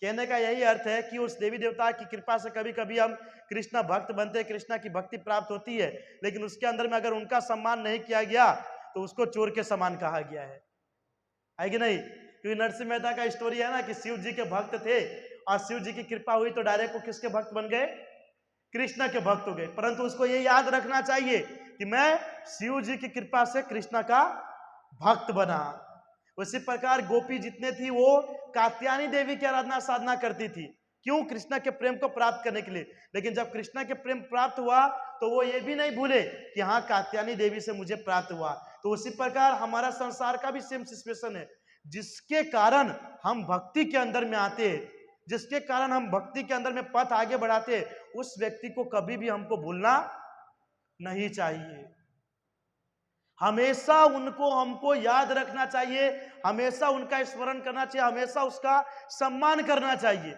A: कहने का यही अर्थ है कि उस देवी देवता की कृपा से कभी कभी हम कृष्ण भक्त बनते हैं, कृष्णा की भक्ति प्राप्त होती है, लेकिन उसके अंदर में अगर उनका सम्मान नहीं किया गया तो उसको चोर के समान कहा गया है कि नहीं? क्योंकि नरसिंह मेहता का स्टोरी है ना कि शिव जी के भक्त थे और शिव जी की कृपा हुई तो डायरेक्ट वो किसके भक्त बन गए? कृष्णा के भक्त हो गए। परंतु उसको ये याद रखना चाहिए कि मैं शिव जी की कृपा से कृष्णा का भक्त बना। उसी प्रकार गोपी जितने थी वो कात्यायनी देवी की आराधना साधना करती थी, क्यों? कृष्णा के प्रेम को प्राप्त करने के लिए। लेकिन जब कृष्णा के प्रेम प्राप्त हुआ तो वो ये भी नहीं भूले कि हाँ कात्यायनी देवी से मुझे प्राप्त हुआ। तो उसी प्रकार हमारा संसार का भी सेम सिचुएशन है, जिसके कारण हम भक्ति के अंदर में आते हैं, जिसके कारण हम भक्ति के अंदर में पथ आगे बढ़ाते हैं, उस व्यक्ति को कभी भी हमको भूलना नहीं चाहिए। हमेशा उनको हमको याद रखना चाहिए, हमेशा उनका स्मरण करना चाहिए, हमेशा उसका सम्मान करना चाहिए,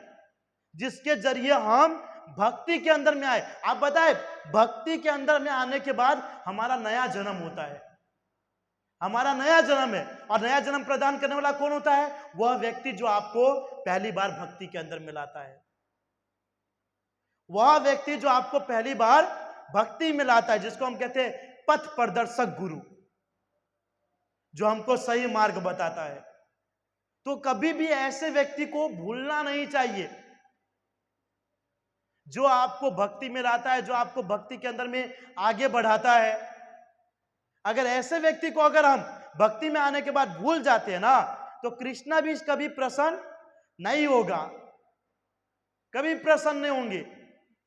A: जिसके जरिए हम भक्ति के अंदर में आए। आप बताएं, भक्ति के अंदर में आने के बाद हमारा नया जन्म होता है, हमारा नया जन्म है। और नया जन्म प्रदान करने वाला कौन होता है? वह व्यक्ति जो आपको पहली बार भक्ति के अंदर में लाता है, वह व्यक्ति जो आपको पहली बार भक्ति में लाता है, जिसको हम कहते हैं पथ प्रदर्शक गुरु, जो हमको सही मार्ग बताता है। तो कभी भी ऐसे व्यक्ति को भूलना नहीं चाहिए, जो आपको भक्ति में लाता है, जो आपको भक्ति के अंदर में आगे बढ़ाता है। अगर ऐसे व्यक्ति को अगर हम भक्ति में आने के बाद भूल जाते हैं ना, तो कृष्णा भी कभी प्रसन्न नहीं होगा, कभी प्रसन्न नहीं होंगे,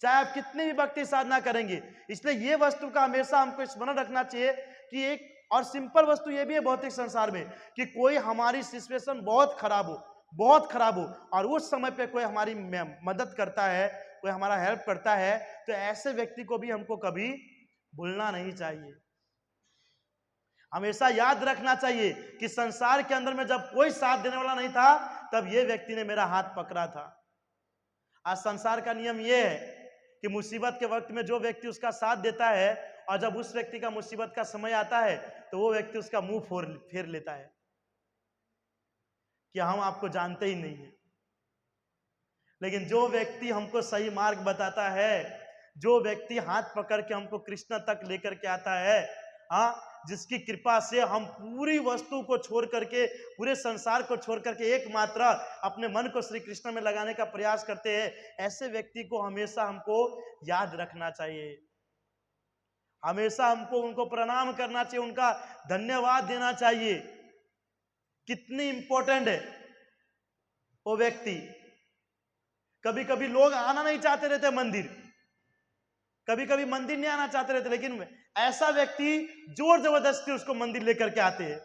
A: चाहे आप कितनी भी भक्ति साधना करेंगे। इसलिए ये वस्तु का हमेशा हमको स्मरण रखना चाहिए कि एक और सिंपल वस्तु ये भी है भौतिक संसार में कि कोई हमारी सिचुएशन बहुत खराब हो, बहुत खराब हो, और उस समय पे कोई हमारी मदद करता है, कोई हमारा हेल्प करता है, तो ऐसे व्यक्ति को भी हमको कभी भूलना नहीं चाहिए। हमेशा याद रखना चाहिए कि संसार के अंदर में जब कोई साथ देने वाला नहीं था, तब ये व्यक्ति ने मेरा हाथ पकड़ा था। आज संसार का नियम ये है कि मुसीबत के वक्त में जो व्यक्ति उसका साथ देता है, और जब उस व्यक्ति का मुसीबत का समय आता है तो वो व्यक्ति उसका मुंह फेर लेता है कि हम आपको जानते ही नहीं है। लेकिन जो व्यक्ति हमको सही मार्ग बताता है, जो व्यक्ति हाथ पकड़ के हमको कृष्ण तक लेकर के आता है, हाँ, जिसकी कृपा से हम पूरी वस्तु को छोड़ करके, पूरे संसार को छोड़ करके एकमात्र अपने मन को श्री कृष्ण में लगाने का प्रयास करते हैं, ऐसे व्यक्ति को हमेशा हमको याद रखना चाहिए, हमेशा हमको उनको प्रणाम करना चाहिए, उनका धन्यवाद देना चाहिए। कितनी इंपॉर्टेंट है वो व्यक्ति। कभी कभी लोग आना नहीं चाहते रहते मंदिर, कभी कभी मंदिर नहीं आना चाहते रहते, लेकिन ऐसा व्यक्ति जोर जबरदस्ती उसको मंदिर लेकर के आते हैं।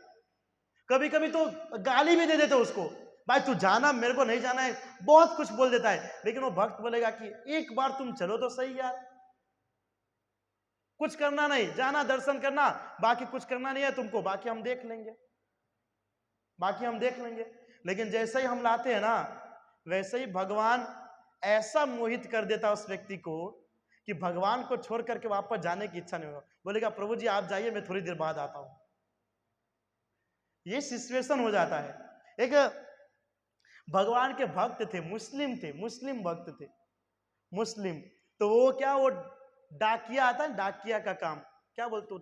A: कभी कभी तो गाली भी दे देते उसको, भाई तू जाना, मेरे को नहीं जाना है, बहुत कुछ बोल देता है। लेकिन वो भक्त बोलेगा कि एक बार तुम चलो तो सही यार, कुछ करना नहीं, जाना दर्शन करना, बाकी कुछ करना नहीं है तुमको, बाकी हम देख लेंगे, बाकी हम देख लेंगे। लेकिन जैसे ही हम लाते हैं ना, वैसे ही भगवान ऐसा मोहित कर देता उस व्यक्ति को कि भगवान को छोड़ करके वापस जाने की इच्छा नहीं होगा। बोलेगा प्रभु जी आप जाइए, मैं थोड़ी देर बाद आता हूं। ये सिचुएशन हो जाता है। एक भगवान के भक्त थे, मुस्लिम भक्त थे, मुस्लिम। तो वो क्या, वो डाकिया आता है, डाकिया का काम क्या बोलते,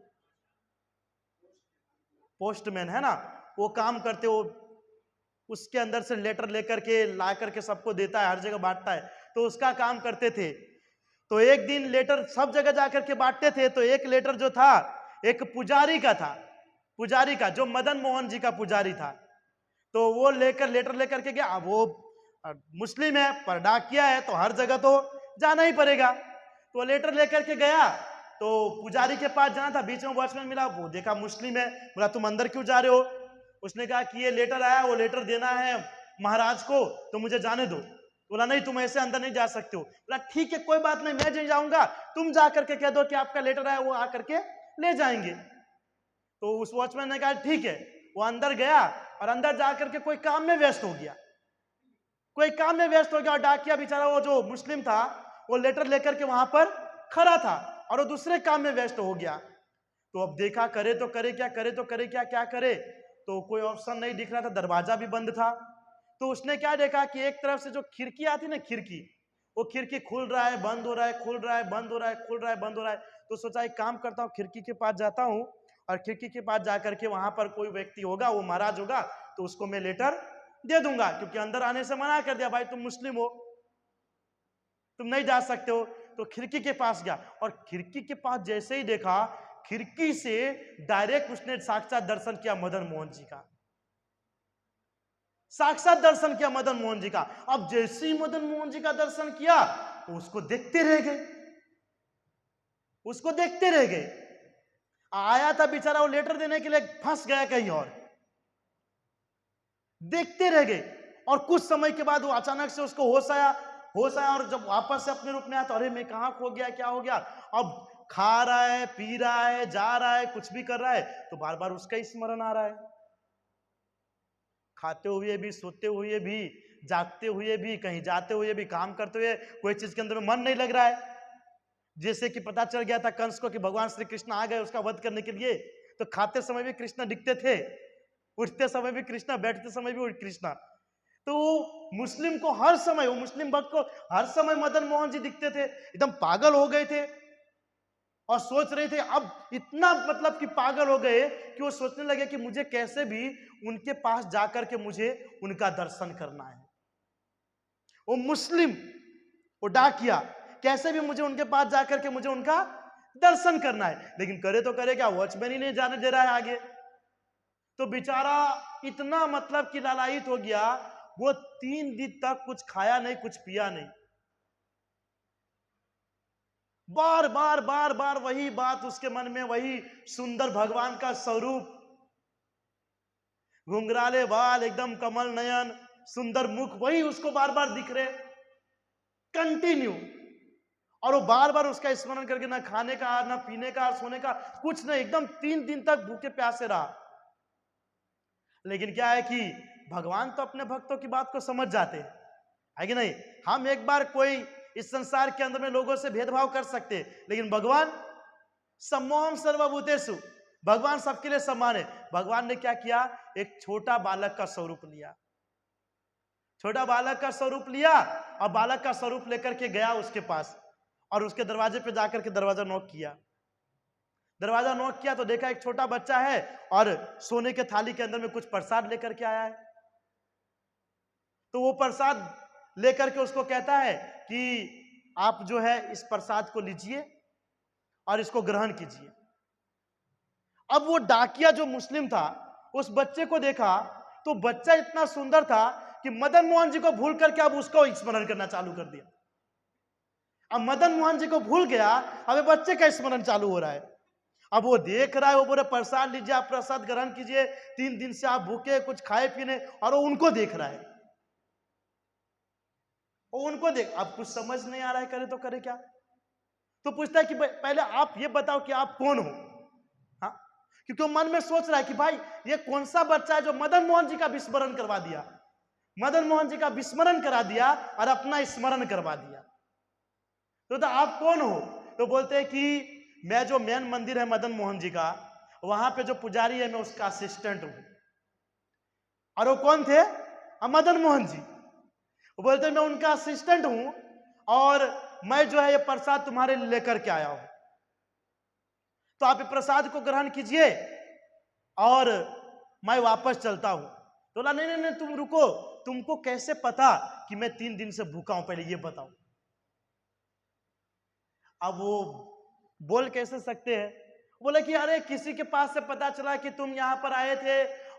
A: पोस्टमैन है ना, वो काम करते, वो उसके अंदर से लेटर लेकर के ला करके सबको देता है, हर जगह बांटता है, तो उसका काम करते थे। तो एक दिन लेटर सब जगह जाकर के बांटते थे, तो एक लेटर जो था एक पुजारी का था, पुजारी का, जो मदन मोहन जी का पुजारी था। तो वो लेटर लेकर के गया। अब वो मुस्लिम है पर डाकिया है, तो हर जगह तो जाना ही पड़ेगा। तो लेटर लेकर के गया, तो पुजारी के पास जाना था, बीच में वॉचमैन मिला, वो देखा मुस्लिम है, बोला तुम अंदर क्यों जा रहे हो? उसने कहा कि ये लेटर आया, वो लेटर देना है महाराज को, तो मुझे जाने दो। तो बोला नहीं, तुम ऐसे अंदर नहीं जा सकते हो। बोला ठीक है, कोई बात नहीं, मैं नहीं जाऊंगा, तुम जा करके कह दो कि आपका लेटर आया, वो आकर के ले जाएंगे। तो उस वॉचमैन ने कहा ठीक है। वो अंदर गया और अंदर जाकर के कोई काम में व्यस्त हो गया, कोई काम में व्यस्त हो गया। और डाकिया बेचारा, वो जो मुस्लिम था, वो लेटर लेकर के वहां पर खड़ा था और वो दूसरे काम में व्यस्त हो गया। तो अब देखा, करे तो करे क्या, करे तो करे क्या, क्या करे, तो कोई ऑप्शन नहीं दिख रहा था, दरवाजा भी बंद था। तो उसने क्या देखा कि एक तरफ से जो खिड़की आती ना, खिड़की, वो खिड़की खुल रहा है, बंद हो रहा है, खुल रहा है, बंद हो रहा है, खुल रहा है, बंद हो रहा है। तो सोचा एक काम करता हूँ, खिड़की के पास जाता हूँ और खिड़की के पास जाकर के वहां पर कोई व्यक्ति होगा, वो महाराज होगा, तो उसको मैं लेटर दे दूंगा, क्योंकि अंदर आने से मना कर दिया, भाई तुम मुस्लिम हो, तुम नहीं जा सकते हो। तो खिड़की के पास गया और खिड़की के पास जैसे ही देखा, खिड़की से डायरेक्ट उसने साक्षात दर्शन किया मदन मोहन जी का, साक्षात दर्शन किया मदन मोहन जी का। अब जैसे ही मदन मोहन जी का दर्शन किया, तो उसको देखते रह गए, उसको देखते रह गए। आया था बेचारा वो लेटर देने के लिए, फंस गया कहीं और, देखते रह गए। और कुछ समय के बाद वो अचानक से उसको होश आया, होश आया, और जब वापस से अपने रूप में आया तो अरे मैं कहां खो गया, क्या हो गया। अब खा रहा है, पी रहा है, जा रहा है, कुछ भी कर रहा है, तो बार बार उसका ही स्मरण आ रहा है। खाते हुए भी, सोते हुए भी, जागते हुए भी, कहीं जाते हुए भी, काम करते हुए, कोई चीज के अंदर में मन नहीं लग रहा है। जैसे कि पता चल गया था कंस को कि भगवान श्री कृष्ण आ गए उसका वध करने के लिए, तो खाते समय भी कृष्ण दिखते थे, उठते समय भी कृष्ण, बैठते समय भी कृष्ण। तो मुस्लिम को हर समय, वो मुस्लिम भक्त को हर समय मदन मोहन जी दिखते थे, एकदम पागल हो गए थे और सोच रहे थे, अब इतना मतलब कि पागल हो गए कि वो सोचने लगे कि मुझे कैसे भी उनके पास जाकर के मुझे उनका दर्शन करना है। वो मुस्लिम, वो डाकिया, कैसे भी मुझे उनके पास जाकर के मुझे उनका दर्शन करना है। लेकिन करे तो करे क्या, वॉचमैन ही नहीं जाने दे रहा है आगे। तो बेचारा इतना मतलब कि लालायित हो गया, वो 3 दिन तक कुछ खाया नहीं, कुछ पिया नहीं। बार बार बार बार वही बात उसके मन में, वही सुंदर भगवान का स्वरूप, घुंघराले बाल, एकदम कमल नयन, सुंदर मुख, वही उसको बार बार दिख रहे कंटिन्यू। और वो बार बार उसका स्मरण करके, ना खाने का, ना पीने का, सोने का, कुछ नहीं, एकदम 3 दिन तक भूखे प्यासे रहा। लेकिन क्या है कि भगवान तो अपने भक्तों की बात को समझ जाते हैं, है कि नहीं। हम एक बार कोई इस संसार के अंदर में लोगों से भेदभाव कर सकते हैं, लेकिन भगवान सम्मोहम सर्वभूतेषु, भगवान सबके लिए समान है। भगवान ने क्या किया, एक छोटा बालक का स्वरूप लिया, छोटा बालक का स्वरूप लिया, और बालक का स्वरूप लेकर के गया उसके पास, और उसके दरवाजे पे जाकर के दरवाजा नॉक किया। दरवाजा नॉक किया तो देखा एक छोटा बच्चा है और सोने के थाली के अंदर में कुछ प्रसाद लेकर के आया है। तो वो प्रसाद लेकर के उसको कहता है कि आप जो है इस प्रसाद को लीजिए और इसको ग्रहण कीजिए। अब वो डाकिया जो मुस्लिम था, उस बच्चे को देखा तो बच्चा इतना सुंदर था कि मदन मोहन जी को भूल करके अब उसको स्मरण करना चालू कर दिया। अब मदन मोहन जी को भूल गया, अब बच्चे का स्मरण चालू हो रहा है। अब वो देख रहा है, वो बोले प्रसाद लीजिए, आप प्रसाद ग्रहण कीजिए, 3 दिन से आप भूखे, कुछ खाए पीने, और वो उनको देख रहा है, वो उनको देख, अब कुछ समझ नहीं आ रहा है, करे तो करे क्या। तो पूछता है कि पहले आप ये बताओ कि आप कौन हो। हाँ, क्योंकि वो मन में सोच रहा है कि भाई ये कौन सा बच्चा है जो मदन मोहन जी का विस्मरण करवा दिया, मदन मोहन जी का विस्मरण करा दिया और अपना स्मरण करवा दिया। तो आप कौन हो। तो बोलते हैं कि मैं जो मेन मंदिर है मदन मोहन जी का, वहां पे जो पुजारी है, मैं उसका असिस्टेंट हूं। और वो कौन थे, मदन मोहन जी। वो बोलते हैं मैं उनका असिस्टेंट हूं और मैं जो है ये प्रसाद तुम्हारे लिए लेकर के आया हूं, तो आप ये प्रसाद को ग्रहण कीजिए और मैं वापस चलता हूं। तो बोला नहीं नहीं नहीं, तुम रुको, तुमको कैसे पता कि मैं 3 दिन से भूखा हूं, पहले ये बताओ। अब वो बोल कैसे सकते हैं, बोले कि अरे किसी के पास से पता चला कि तुम यहां पर आए थे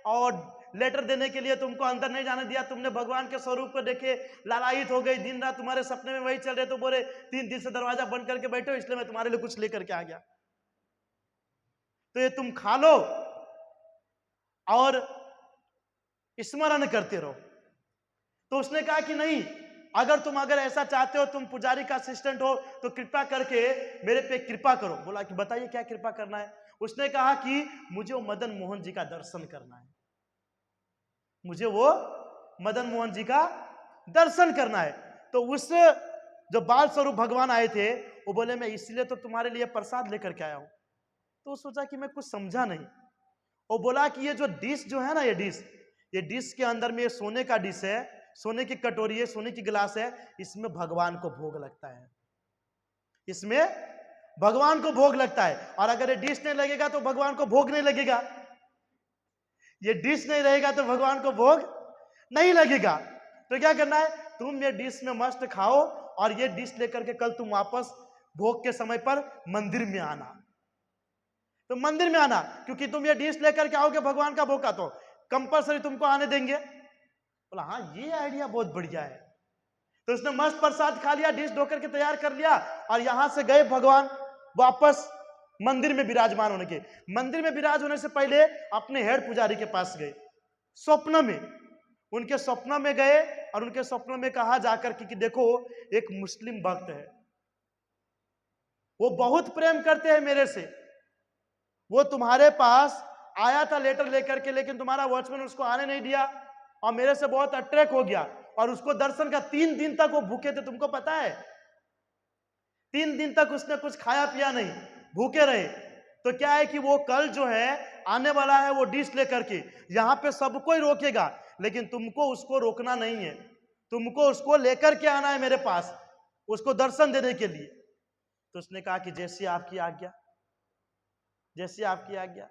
A: और लेटर देने के लिए तुमको अंदर नहीं जाने दिया, तुमने भगवान के स्वरूप को देखे लालायित हो गई, दिन रात तुम्हारे सपने में वही चल रहे, तो बोले 3 दिन से दरवाजा बंद करके बैठे हो, इसलिए मैं तुम्हारे लिए कुछ लेकर के आ गया, तो ये तुम खा लो और स्मरण करते रहो। तो उसने कहा कि नहीं, अगर ऐसा चाहते हो, तुम पुजारी का असिस्टेंट हो, तो कृपा करके मेरे पे कृपा करो। बोला कि बताइए क्या कृपा करना है। उसने कहा कि मुझे वो मदन मोहन जी का दर्शन करना है, मुझे वो मदन मोहन जी का दर्शन करना है। तो उस जो बाल स्वरूप भगवान आए थे, वो बोले मैं इसलिए तो तुम्हारे लिए प्रसाद लेकर के आया हूं। तो सोचा कि मैं कुछ समझा नहीं। वो बोला कि ये जो डिश जो है ना, ये डिश के अंदर में ये सोने का डिश है, सोने की कटोरी है, सोने की गिलास है, इसमें भगवान को भोग लगता है, इसमें भगवान को भोग लगता है। और अगर ये डिश नहीं लगेगा तो भगवान को भोग नहीं लगेगा, ये डिश नहीं रहेगा तो भगवान को भोग नहीं लगेगा। तो क्या करना है, तुम ये डिश में मस्त खाओ और ये डिश लेकर के कल तुम वापस भोग के समय पर मंदिर में आना। तो मंदिर में आना, क्योंकि तुम ये डिश लेकर के आओगे भगवान का भोग का, तो कंपलसरी तुमको आने देंगे। बोला हाँ ये आइडिया बहुत बढ़िया है। तो उसने मस्त प्रसाद खा लिया, डिश धोकर के तैयार कर लिया, और यहां से गए भगवान वापस मंदिर में विराजमान होने के। मंदिर में विराज होने से पहले अपने हेड पुजारी के पास गए, स्वप्न में, उनके स्वप्न में गए और उनके स्वप्न में कहा जाकर कि देखो एक मुस्लिम भक्त है, वो बहुत प्रेम करते हैं मेरे से, वो तुम्हारे पास आया था लेटर लेकर के, लेकिन तुम्हारा वॉचमैन उसको आने नहीं दिया और मेरे से बहुत अट्रैक्ट हो गया, और उसको दर्शन का 3 दिन तक वो भूखे थे, तुमको पता है 3 दिन तक उसने कुछ खाया पिया नहीं, भूखे रहे। तो क्या है कि वो कल जो है आने वाला है वो डिश लेकर के, यहां पे सब कोई रोकेगा लेकिन तुमको उसको रोकना नहीं है, तुमको उसको लेकर के आना है मेरे पास, उसको दर्शन देने के लिए। तो उसने कहा कि जैसी आपकी आज्ञा, जैसी आपकी आज्ञा।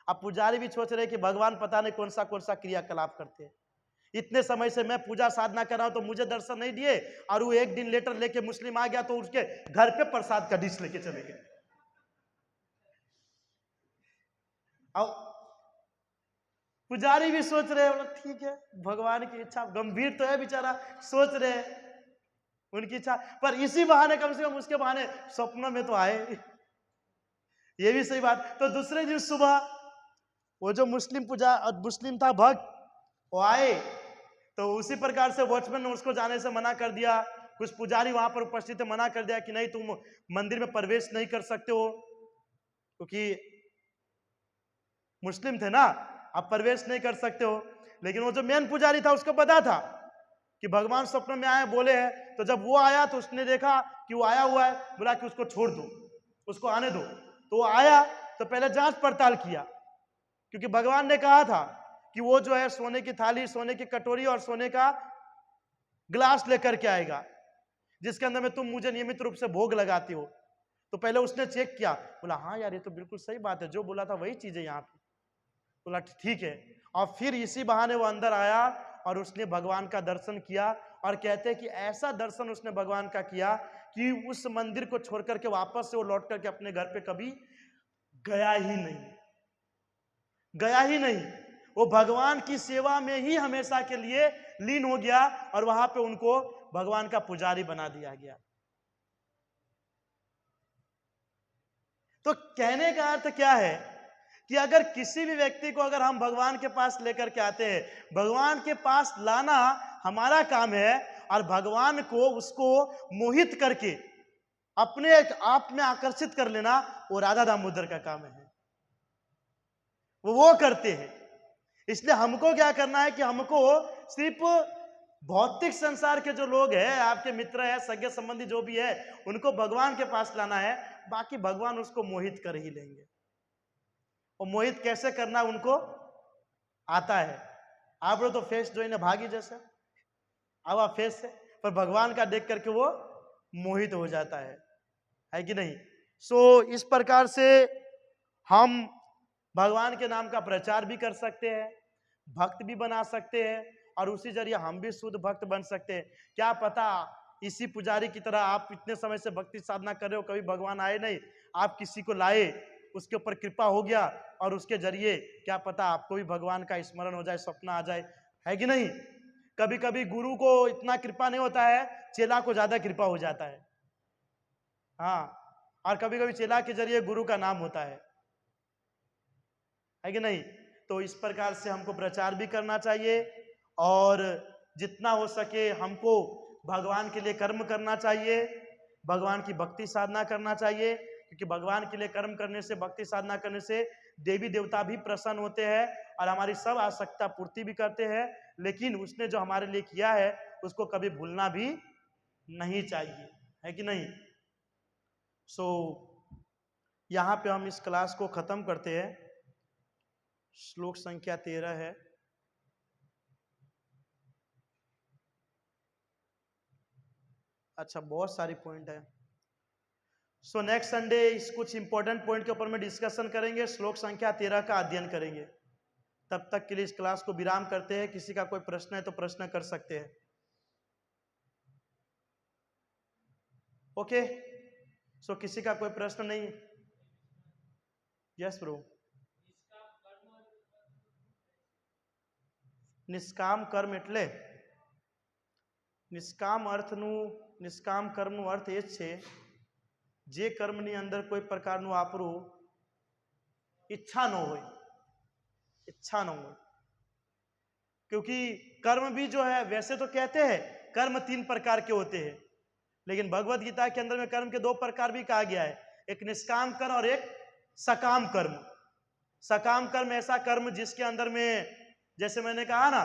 A: अब पुजारी भी सोच रहे कि भगवान पता नहीं कौन सा क्रियाकलाप करते हैं, इतने समय से मैं पूजा साधना कर रहा हूं तो मुझे दर्शन नहीं दिए, और वो एक दिन लेटर लेके मुस्लिम आ गया तो उसके घर पे प्रसाद का डिश लेके चले गए। अब पुजारी भी सोच रहे हैं ठीक है भगवान की इच्छा, गंभीर तो है बेचारा, सोच रहे हैं उनकी इच्छा, पर इसी बहाने कम से कम उसके बहाने स्वप्न में तो आए, ये भी सही बात। तो दूसरे दिन सुबह वो जो मुस्लिम था भक्त, वो आए, तो उसी प्रकार से वॉचमैन ने उसको जाने से मना कर दिया, कुछ पुजारी वहां पर उपस्थित थे मना कर दिया कि नहीं तुम मंदिर में प्रवेश नहीं कर सकते हो, क्योंकि मुस्लिम थे ना, आप प्रवेश नहीं कर सकते हो। लेकिन वो जो मेन पुजारी था उसको पता था कि भगवान स्वप्न में आए बोले हैं, तो जब वो आया तो उसने देखा कि वो आया हुआ है, बोला कि उसको छोड़ दो, उसको आने दो। तो वो आया तो पहले जांच पड़ताल किया, क्योंकि भगवान ने कहा था कि वो जो है सोने की थाली, सोने की कटोरी और सोने का ग्लास लेकर के आएगा, जिसके अंदर में तुम मुझे नियमित रूप से भोग लगाती हो। तो पहले उसने चेक किया, बोला हाँ यार ये तो बिल्कुल सही बात है, जो बोला था वही चीज है यहाँ पे। बोला ठीक है, और फिर इसी बहाने वो अंदर आया और उसने भगवान का दर्शन किया, और कहते हैं कि ऐसा दर्शन उसने भगवान का किया कि उस मंदिर को छोड़ करके वापस से वो लौट करके अपने घर पे कभी गया ही नहीं, गया ही नहीं। वो भगवान की सेवा में ही हमेशा के लिए लीन हो गया, और वहां पे उनको भगवान का पुजारी बना दिया गया। तो कहने का अर्थ क्या है कि अगर किसी भी व्यक्ति को अगर हम भगवान के पास लेकर के आते हैं, भगवान के पास लाना हमारा काम है, और भगवान को उसको मोहित करके अपने आप में आकर्षित कर लेना वो राधा दामोदर का काम है, वो करते हैं। इसलिए हमको क्या करना है कि हमको सिर्फ भौतिक संसार के जो लोग हैं, आपके मित्र हैं, सगे संबंधी जो भी है, उनको भगवान के पास लाना है, बाकी भगवान उसको मोहित कर ही लेंगे। और मोहित कैसे करना उनको आता है। आप लोग तो फेस जो है ना भागी जैसे, अब आप फेस से, पर भगवान का देख करके वो मोहित हो जाता है कि नहीं। सो इस प्रकार से हम भगवान के नाम का प्रचार भी कर सकते हैं, भक्त भी बना सकते हैं, और उसी जरिए हम भी शुद्ध भक्त बन सकते हैं। क्या पता इसी पुजारी की तरह आप इतने समय से भक्ति साधना कर रहे हो, कभी भगवान आए नहीं, आप किसी को लाए, उसके ऊपर कृपा हो गया, और उसके जरिए क्या पता आपको भी भगवान का स्मरण हो जाए, सपना आ जाए, है कि नहीं। कभी कभी गुरु को इतना कृपा नहीं होता है, चेला को ज्यादा कृपा हो जाता है। हाँ, और कभी कभी चेला के जरिए गुरु का नाम होता है कि नहीं। तो इस प्रकार से हमको प्रचार भी करना चाहिए, और जितना हो सके हमको भगवान के लिए कर्म करना चाहिए, भगवान की भक्ति साधना करना चाहिए, क्योंकि भगवान के लिए कर्म करने से, भक्ति साधना करने से देवी देवता भी प्रसन्न होते हैं और हमारी सब आवश्यकता पूर्ति भी करते हैं। लेकिन उसने जो हमारे लिए किया है उसको कभी भूलना भी नहीं चाहिए, है कि नहीं। सो यहाँ पे हम इस क्लास को खत्म करते हैं। श्लोक संख्या 13 है। अच्छा, बहुत सारी पॉइंट है। सो नेक्स्ट संडे इस कुछ इंपॉर्टेंट पॉइंट के ऊपर में डिस्कशन करेंगे, श्लोक संख्या 13 का अध्ययन करेंगे। तब तक के लिए इस क्लास को विराम करते हैं। किसी का कोई प्रश्न है तो प्रश्न कर सकते हैं। ओके, सो किसी का कोई प्रश्न नहीं। Yes bro. નિષ્કામ કર્મ એટલે નિષ્કામ અર્થનું નિષ્કામ કર્મનો અર્થ એ જ છે જે કર્મની અંદર કોઈ પ્રકારનું આપણું ઈચ્છા ન હોય, इच्छा न हो। क्योंकि कर्म भी जो है, वैसे तो कहते हैं कर्म 3 प्रकार के होते हैं, लेकिन भगवत गीता के अंदर में कर्म के 2 प्रकार भी कहा गया है, एक निष्काम कर्म और एक सकाम कर्म। सकाम कर्म ऐसा कर्म जिसके अंदर में, जैसे मैंने कहा ना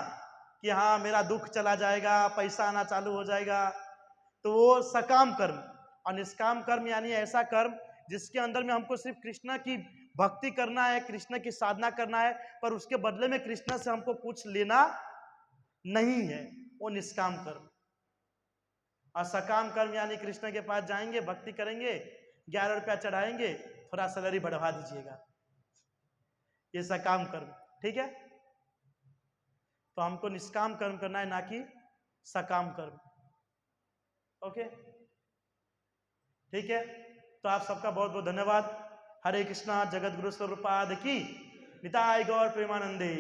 A: कि हाँ मेरा दुख चला जाएगा, पैसा आना चालू हो जाएगा, तो वो सकाम कर्म। और निष्काम कर्म यानी ऐसा कर्म जिसके अंदर में हमको सिर्फ कृष्ण की भक्ति करना है, कृष्ण की साधना करना है, पर उसके बदले में कृष्ण से हमको कुछ लेना नहीं है, वो निष्काम कर्म। और सकाम कर्म यानी कृष्ण के पास जाएंगे, भक्ति करेंगे, 11 रुपया चढ़ाएंगे, थोड़ा सैलरी बढ़वा दीजिएगा, ये सकाम कर्म। ठीक है, तो हमको निष्काम कर्म करना है, ना कि सकाम कर्म। ओके, ठीक है। तो आप सबका बहुत बहुत धन्यवाद। हरे कृष्णा। जगत गुरु स्वरूपाद की निताय गौर प्रेमानंदे।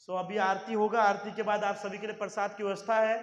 A: सो अभी आरती होगा, आरती के बाद आप सभी के लिए प्रसाद की व्यवस्था है।